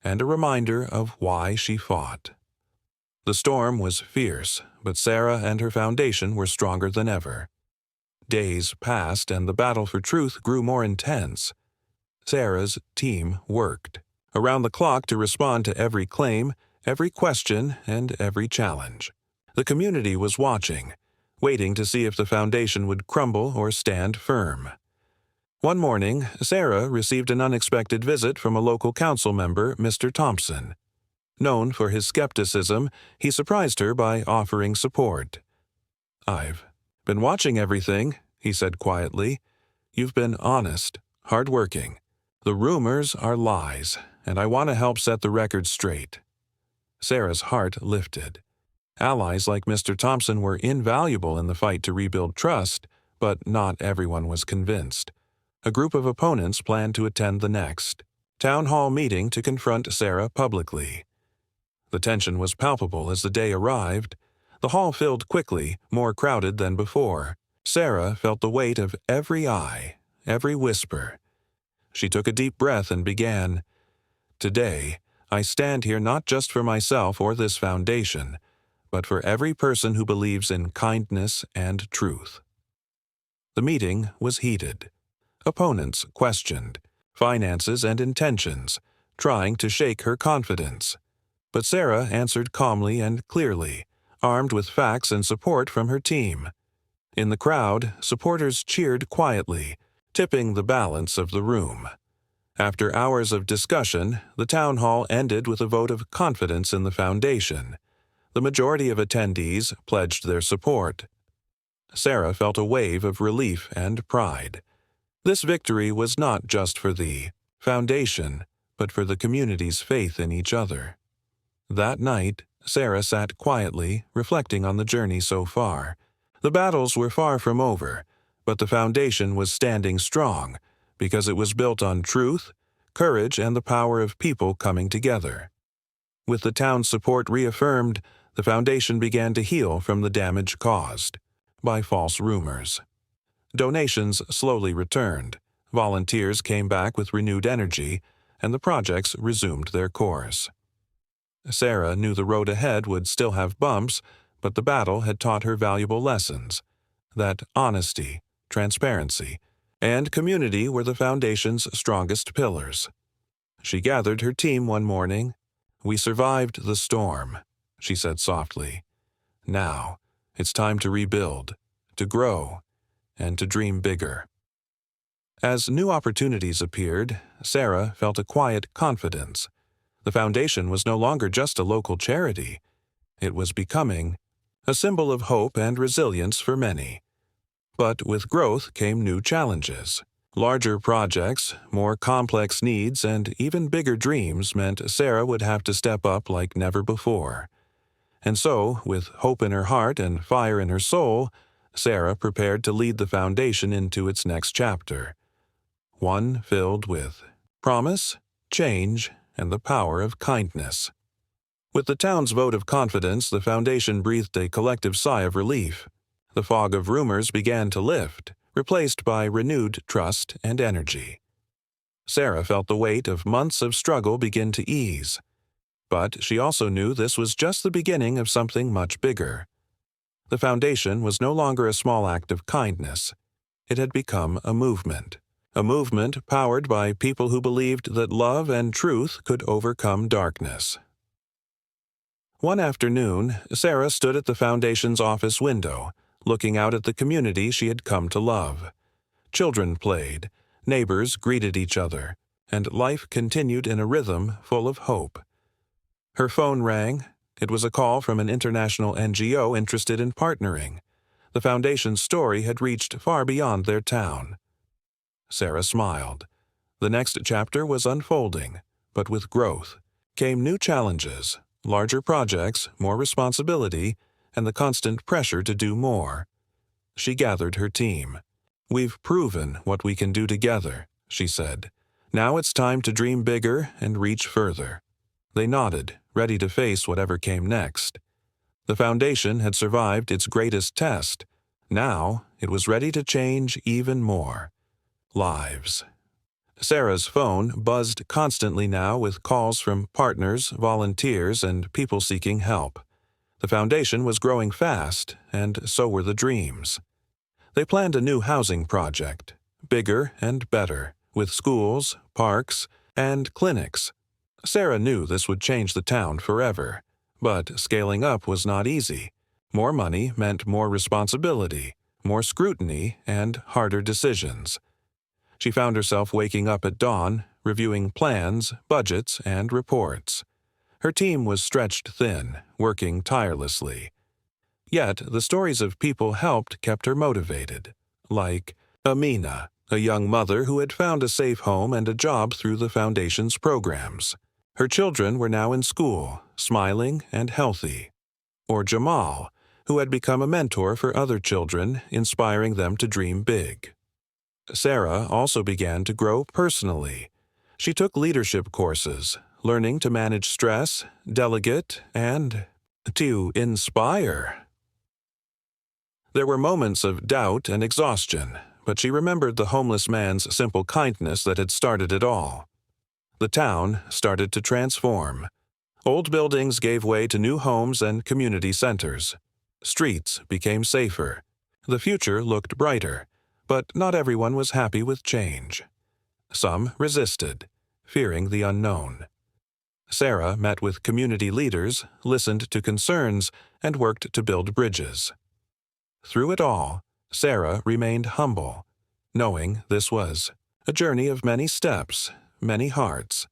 S1: and a reminder of why she fought. The storm was fierce, but Sarah and her foundation were stronger than ever. Days passed, and the battle for truth grew more intense. Sarah's team worked around the clock to respond to every claim, every question, and every challenge. The community was watching, waiting to see if the foundation would crumble or stand firm. One morning, Sarah received an unexpected visit from a local council member, Mr. Thompson. Known for his skepticism, he surprised her by offering support. "I've been watching everything," he said quietly. "You've been honest, hardworking. The rumors are lies, and I want to help set the record straight." Sarah's heart lifted. Allies like Mr. Thompson were invaluable in the fight to rebuild trust, but not everyone was convinced. A group of opponents planned to attend the next town hall meeting to confront Sarah publicly. The tension was palpable as the day arrived. The hall filled quickly, more crowded than before. Sarah felt the weight of every eye, every whisper. She took a deep breath and began, "Today, I stand here not just for myself or this foundation, but for every person who believes in kindness and truth." The meeting was heated. Opponents questioned finances and intentions, trying to shake her confidence. But Sarah answered calmly and clearly, armed with facts and support from her team. In the crowd, supporters cheered quietly, tipping the balance of the room. After hours of discussion, the town hall ended with a vote of confidence in the foundation. The majority of attendees pledged their support. Sarah felt a wave of relief and pride. This victory was not just for the foundation, but for the community's faith in each other. That night, Sarah sat quietly, reflecting on the journey so far. The battles were far from over, but the foundation was standing strong because it was built on truth, courage, and the power of people coming together. With the town's support reaffirmed, the foundation began to heal from the damage caused by false rumors. Donations slowly returned, volunteers came back with renewed energy, and the projects resumed their course. Sarah knew the road ahead would still have bumps, but the battle had taught her valuable lessons, that honesty, transparency, and community were the foundation's strongest pillars. She gathered her team one morning. "We survived the storm," she said softly. "Now, it's time to rebuild, to grow, and to dream bigger." As new opportunities appeared, Sarah felt a quiet confidence. The foundation was no longer just a local charity. It was becoming a symbol of hope and resilience for many. But with growth came new challenges. Larger projects, more complex needs, and even bigger dreams meant Sarah would have to step up like never before. And so, with hope in her heart and fire in her soul, Sarah prepared to lead the foundation into its next chapter. One filled with promise, change, and the power of kindness. With the town's vote of confidence, the foundation breathed a collective sigh of relief. The fog of rumors began to lift, replaced by renewed trust and energy. Sarah felt the weight of months of struggle begin to ease. But she also knew this was just the beginning of something much bigger. The foundation was no longer a small act of kindness. It had become a movement powered by people who believed that love and truth could overcome darkness. One afternoon, Sarah stood at the foundation's office window, looking out at the community she had come to love. Children played, neighbors greeted each other, and life continued in a rhythm full of hope. Her phone rang. It was a call from an international NGO interested in partnering. The foundation's story had reached far beyond their town. Sarah smiled. The next chapter was unfolding, but with growth came new challenges, larger projects, more responsibility, and the constant pressure to do more. She gathered her team. "We've proven what we can do together," she said. "Now it's time to dream bigger and reach further." They nodded, ready to face whatever came next. The foundation had survived its greatest test. Now it was ready to change even more. Lives. Sarah's phone buzzed constantly now with calls from partners, volunteers, and people seeking help. The foundation was growing fast, and so were the dreams. They planned a new housing project, bigger and better, with schools, parks, and clinics. Sarah knew this would change the town forever, but scaling up was not easy. More money meant more responsibility, more scrutiny, and harder decisions. She found herself waking up at dawn, reviewing plans, budgets, and reports. Her team was stretched thin, working tirelessly. Yet the stories of people helped kept her motivated, like Amina, a young mother who had found a safe home and a job through the foundation's programs. Her children were now in school, smiling and healthy. or Jamal, who had become a mentor for other children, inspiring them to dream big. Sarah also began to grow personally. She took leadership courses, learning to manage stress, delegate, and to inspire. There were moments of doubt and exhaustion, but she remembered the homeless man's simple kindness that had started it all. The town started to transform. Old buildings gave way to new homes and community centers. Streets became safer. The future looked brighter, but not everyone was happy with change. Some resisted, fearing the unknown. Sarah met with community leaders, listened to concerns, and worked to build bridges. Through it all, Sarah remained humble, knowing this was a journey of many steps, many hearts.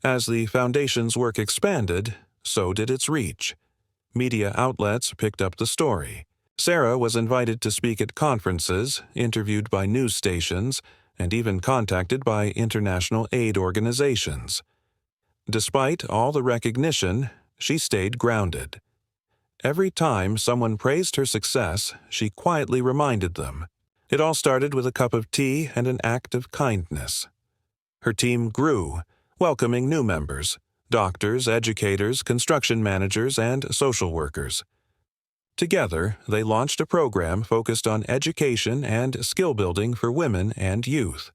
S1: As the Foundation's work expanded, so did its reach. Media outlets picked up the story. Sarah was invited to speak at conferences, interviewed by news stations, and even contacted by international aid organizations. Despite all the recognition, she stayed grounded. Every time someone praised her success, she quietly reminded them. It all started with a cup of tea and an act of kindness. Her team grew, welcoming new members, doctors, educators, construction managers, and social workers. Together, they launched a program focused on education and skill building for women and youth.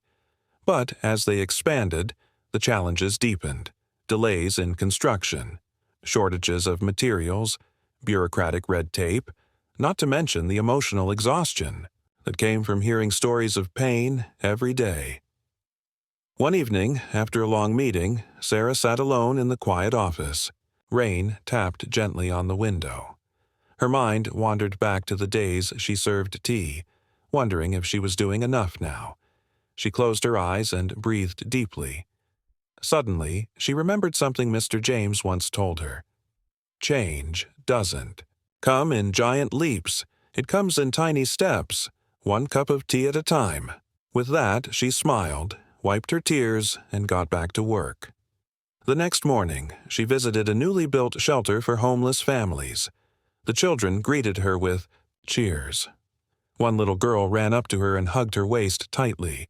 S1: But as they expanded, the challenges deepened. Delays in construction, shortages of materials, bureaucratic red tape, not to mention the emotional exhaustion that came from hearing stories of pain every day. One evening, after a long meeting, Sarah sat alone in the quiet office. Rain tapped gently on the window. Her mind wandered back to the days she served tea, wondering if she was doing enough now. She closed her eyes and breathed deeply. Suddenly, she remembered something Mr. James once told her. Change doesn't come in giant leaps. It comes in tiny steps, one cup of tea at a time. With that, she smiled, wiped her tears, and got back to work. The next morning, she visited a newly built shelter for homeless families. The children greeted her with cheers. One little girl ran up to her and hugged her waist tightly.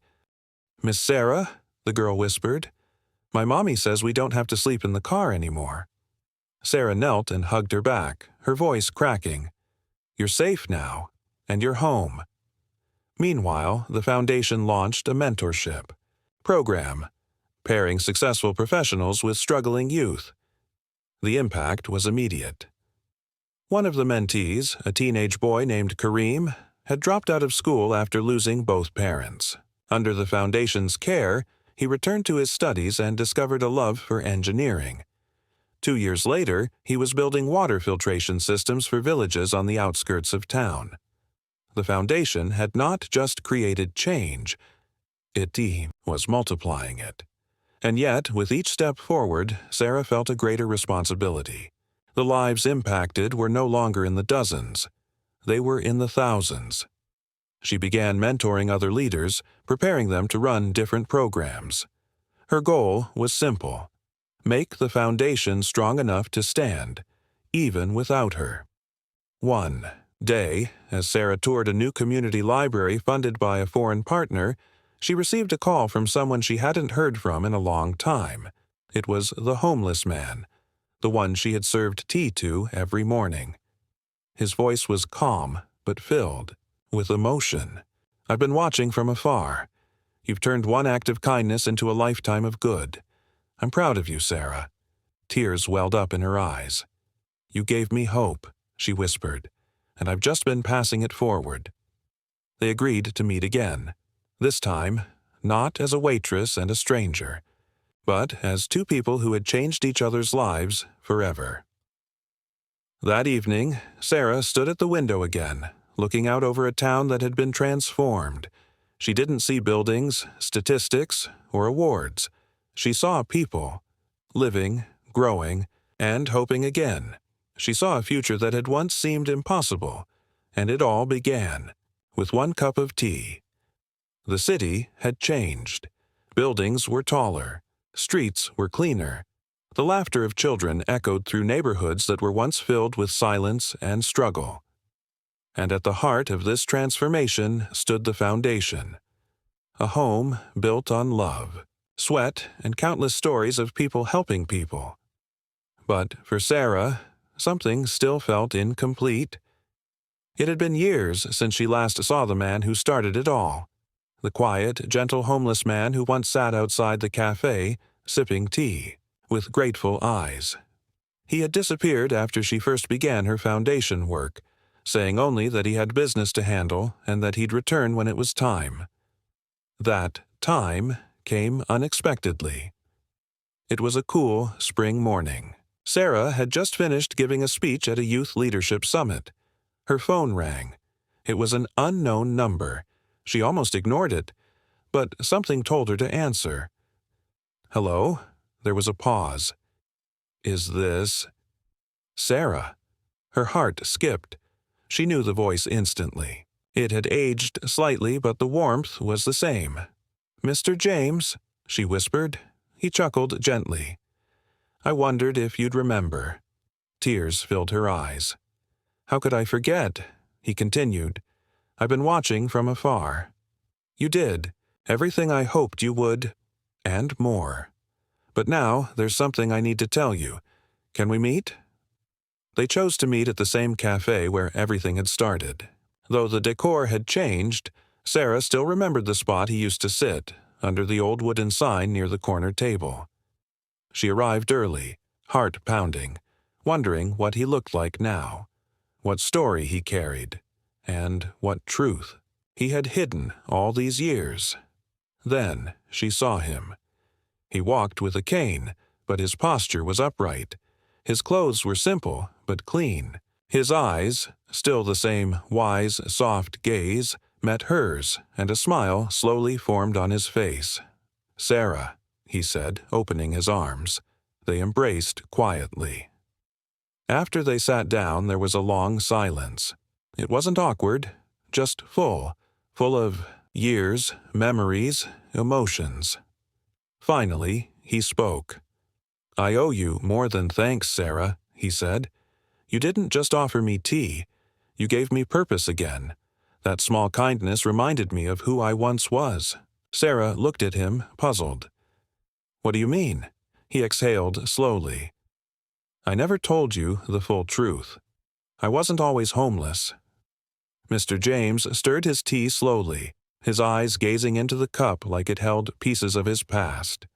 S1: "Miss Sarah," the girl whispered, "my mommy says we don't have to sleep in the car anymore." Sarah knelt and hugged her back, her voice cracking. "You're safe now, and you're home." Meanwhile, the Foundation launched a mentorship program, pairing successful professionals with struggling youth. The impact was immediate. One of the mentees, a teenage boy named Kareem, had dropped out of school after losing both parents. Under the Foundation's care, he returned to his studies and discovered a love for engineering. 2 years later, he was building water filtration systems for villages on the outskirts of town. The Foundation had not just created change, it was multiplying it. And yet, with each step forward, Sarah felt a greater responsibility. The lives impacted were no longer in the dozens. They were in the thousands. She began mentoring other leaders, preparing them to run different programs. Her goal was simple: make the Foundation strong enough to stand, even without her. One day, as Sarah toured a new community library funded by a foreign partner, she received a call from someone she hadn't heard from in a long time. It was the homeless man, the one she had served tea to every morning. His voice was calm, but filled with emotion. "I've been watching from afar. You've turned one act of kindness into a lifetime of good. I'm proud of you, Sarah." Tears welled up in her eyes. "You gave me hope," she whispered, "and I've just been passing it forward." They agreed to meet again. This time, not as a waitress and a stranger, but as two people who had changed each other's lives forever. That evening, Sarah stood at the window again, looking out over a town that had been transformed. She didn't see buildings, statistics, or awards. She saw people, living, growing, and hoping again. She saw a future that had once seemed impossible, and it all began with one cup of tea. The city had changed. Buildings were taller. Streets were cleaner. The laughter of children echoed through neighborhoods that were once filled with silence and struggle. And at the heart of this transformation stood the foundation. A home built on love, sweat, and countless stories of people helping people. But for Sarah, something still felt incomplete. It had been years since she last saw the man who started it all. The quiet, gentle homeless man who once sat outside the cafe, sipping tea, with grateful eyes. He had disappeared after she first began her foundation work, saying only that he had business to handle and that he'd return when it was time. That time came unexpectedly. It was a cool spring morning. Sarah had just finished giving a speech at a youth leadership summit. Her phone rang. It was an unknown number. She almost ignored it, but something told her to answer. Hello? There was a pause. Is this Sarah? Her heart skipped. She knew the voice instantly. It had aged slightly, but the warmth was the same. "Mr. James," she whispered. He chuckled gently. "I wondered if you'd remember." Tears filled her eyes. "How could I forget?" he continued. "I've been watching from afar." "You did. Everything I hoped you would, and more. But now there's something I need to tell you. Can we meet?" They chose to meet at the same cafe where everything had started. Though the decor had changed, Sarah still remembered the spot he used to sit, under the old wooden sign near the corner table. She arrived early, heart pounding, wondering what he looked like now, what story he carried, and what truth he had hidden all these years. Then she saw him. He walked with a cane, but his posture was upright. His clothes were simple, but clean. His eyes, still the same wise, soft gaze, met hers, and a smile slowly formed on his face. "Sarah," he said, opening his arms. They embraced quietly. After they sat down, there was a long silence. It wasn't awkward, just full of years, memories, emotions. Finally, he spoke. "I owe you more than thanks, Sarah," he said. "You didn't just offer me tea. You gave me purpose again. That small kindness reminded me of who I once was." Sarah looked at him, puzzled. "What do you mean?" He exhaled slowly. "I never told you the full truth. I wasn't always homeless." Mr. James stirred his tea slowly, his eyes gazing into the cup like it held pieces of his past.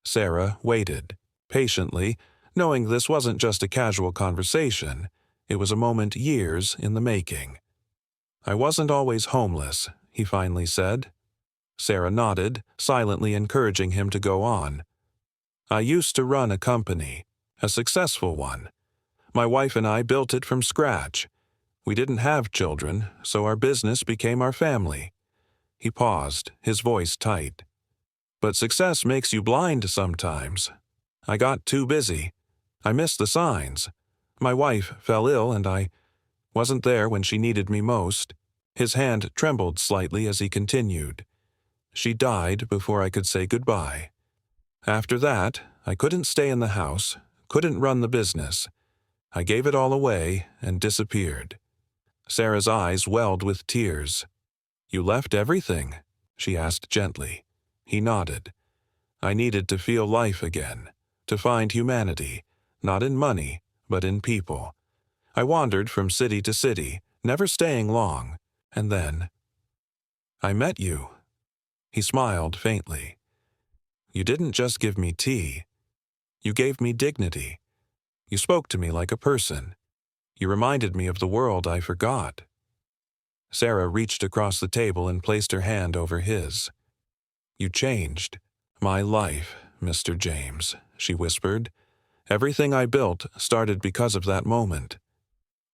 S1: Sarah waited, patiently, knowing this wasn't just a casual conversation. It was a moment years in the making. "I wasn't always homeless," he finally said. Sarah nodded, silently encouraging him to go on. "I used to run a company, a successful one. My wife and I built it from scratch. We didn't have children, so our business became our family." He paused, his voice tight. "But success makes you blind sometimes. I got too busy. I missed the signs. My wife fell ill and I wasn't there when she needed me most." His hand trembled slightly as he continued. "She died before I could say goodbye. After that, I couldn't stay in the house, couldn't run the business. I gave it all away and disappeared." Sarah's eyes welled with tears. "You left everything?" she asked gently. He nodded. "I needed to feel life again, to find humanity, not in money, but in people. I wandered from city to city, never staying long, and then I met you." He smiled faintly. "You didn't just give me tea. You gave me dignity. You spoke to me like a person. You reminded me of the world I forgot." Sarah reached across the table and placed her hand over his. "You changed my life, Mr. James," she whispered. "Everything I built started because of that moment."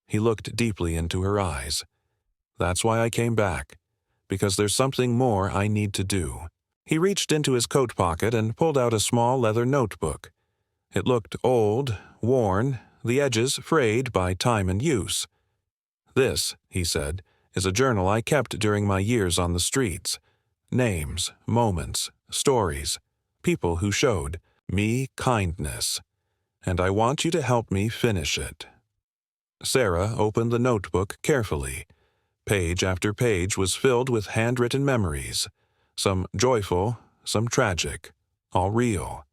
S1: He looked deeply into her eyes. "That's why I came back, because there's something more I need to do." He reached into his coat pocket and pulled out a small leather notebook. It looked old, worn, the edges frayed by time and use. "This," he said, "is a journal I kept during my years on the streets. Names, moments, stories, people who showed, Me Kindness, and I want you to help me finish it. Sarah opened the notebook carefully. Page after page was filled with handwritten memories, some joyful, some tragic, all real.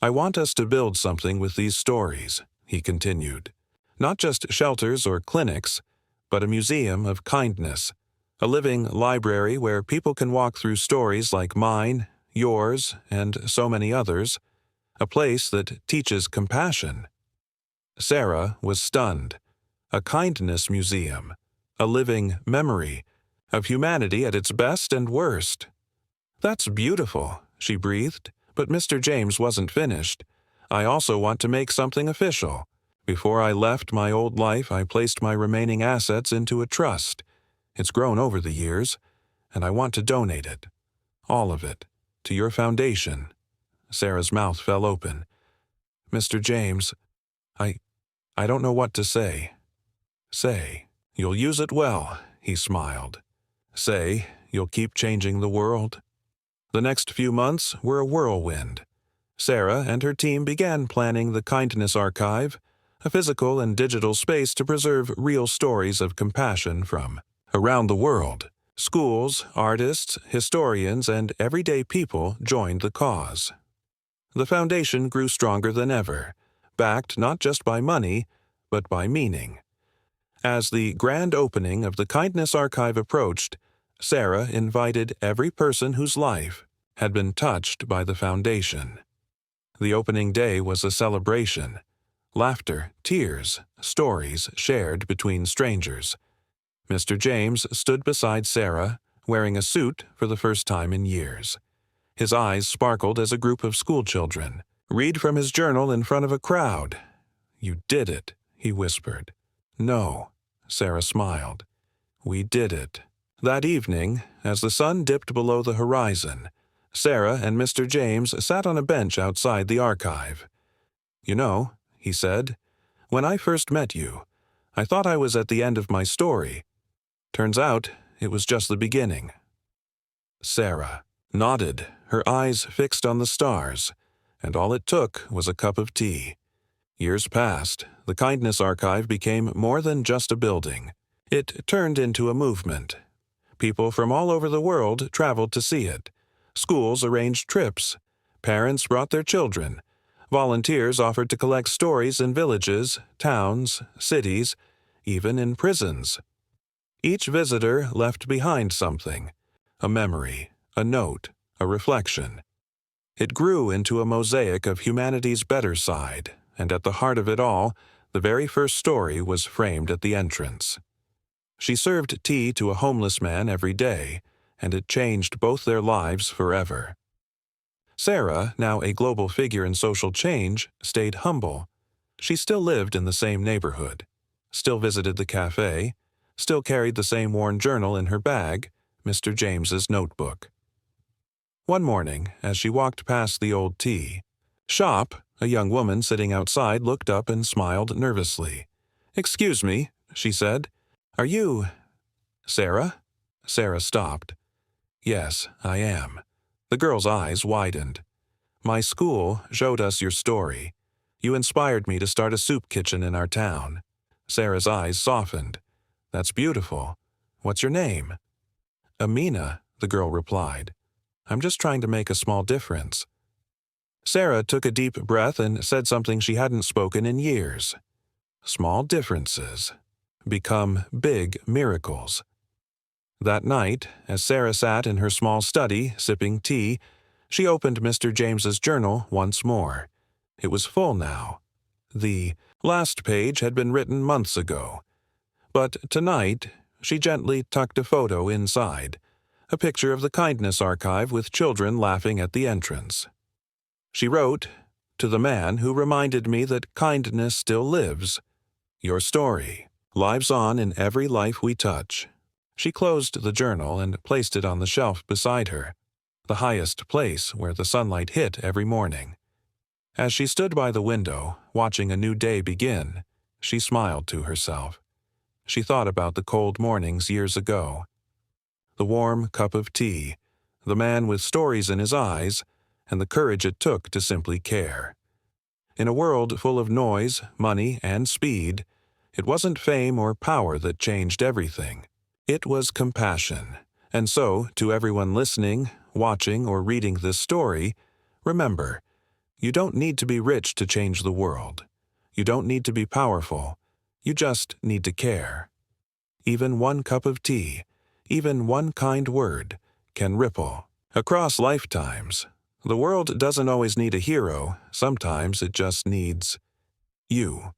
S1: I want us to build something with these stories, he continued. Not just shelters or clinics, but a museum of kindness, a living library where people can walk through stories like mine, yours, and so many others, a place that teaches compassion. Sarah was stunned. A kindness museum, a living memory of humanity at its best and worst. That's beautiful, she breathed, but Mr. James wasn't finished. I also want to make something official. Before I left my old life, I placed my remaining assets into a trust. It's grown over the years, and I want to donate it, all of it, to your foundation. Sarah's mouth fell open. Mr. James, I don't know what to say. Say, you'll use it well, he smiled. Say, you'll keep changing the world. The next few months were a whirlwind. Sarah and her team began planning the Kindness Archive, a physical and digital space to preserve real stories of compassion from around the world. Schools, artists, historians, and everyday people joined the cause. The foundation grew stronger than ever, backed not just by money, but by meaning. As the grand opening of the Kindness Archive approached, Sarah invited every person whose life had been touched by the foundation. The opening day was a celebration. Laughter, tears, stories shared between strangers. Mr. James stood beside Sarah, wearing a suit for the first time in years. His eyes sparkled as a group of schoolchildren read from his journal in front of a crowd. "You did it," he whispered. "No," Sarah smiled. "We did it." That evening, as the sun dipped below the horizon, Sarah and Mr. James sat on a bench outside the archive. "You know," he said, "when I first met you, I thought I was at the end of my story. Turns out it was just the beginning." Sarah nodded, her eyes fixed on the stars, and all it took was a cup of tea. Years passed, the Kindness Archive became more than just a building. It turned into a movement. People from all over the world traveled to see it. Schools arranged trips. Parents brought their children. Volunteers offered to collect stories in villages, towns, cities, even in prisons. Each visitor left behind something, a memory, a note, a reflection. It grew into a mosaic of humanity's better side, and at the heart of it all, the very first story was framed at the entrance. She served tea to a homeless man every day, and it changed both their lives forever. Sarah, now a global figure in social change, stayed humble. She still lived in the same neighborhood, still visited the cafe, still carried the same worn journal in her bag, Mr. James's notebook. One morning, as she walked past the old tea shop, a young woman sitting outside looked up and smiled nervously. "Excuse me," she said. "Are you Sarah?" Sarah stopped. "Yes, I am." The girl's eyes widened. "My school showed us your story. You inspired me to start a soup kitchen in our town." Sarah's eyes softened. "That's beautiful. What's your name?" "Amina," the girl replied. "I'm just trying to make a small difference." Sarah took a deep breath and said something she hadn't spoken in years. Small differences become big miracles. That night, as Sarah sat in her small study, sipping tea, she opened Mr. James's journal once more. It was full now. The last page had been written months ago. But tonight, she gently tucked a photo inside, a picture of the Kindness Archive with children laughing at the entrance. She wrote, "To the man who reminded me that kindness still lives. Your story lives on in every life we touch." She closed the journal and placed it on the shelf beside her, the highest place where the sunlight hit every morning. As she stood by the window, watching a new day begin, she smiled to herself. She thought about the cold mornings years ago, the warm cup of tea, the man with stories in his eyes, and the courage it took to simply care. In a world full of noise, money, and speed, it wasn't fame or power that changed everything. It was compassion. And so, to everyone listening, watching, or reading this story, remember, you don't need to be rich to change the world. You don't need to be powerful. You just need to care. Even one cup of tea, even one kind word, can ripple across lifetimes. The world doesn't always need a hero. Sometimes it just needs you.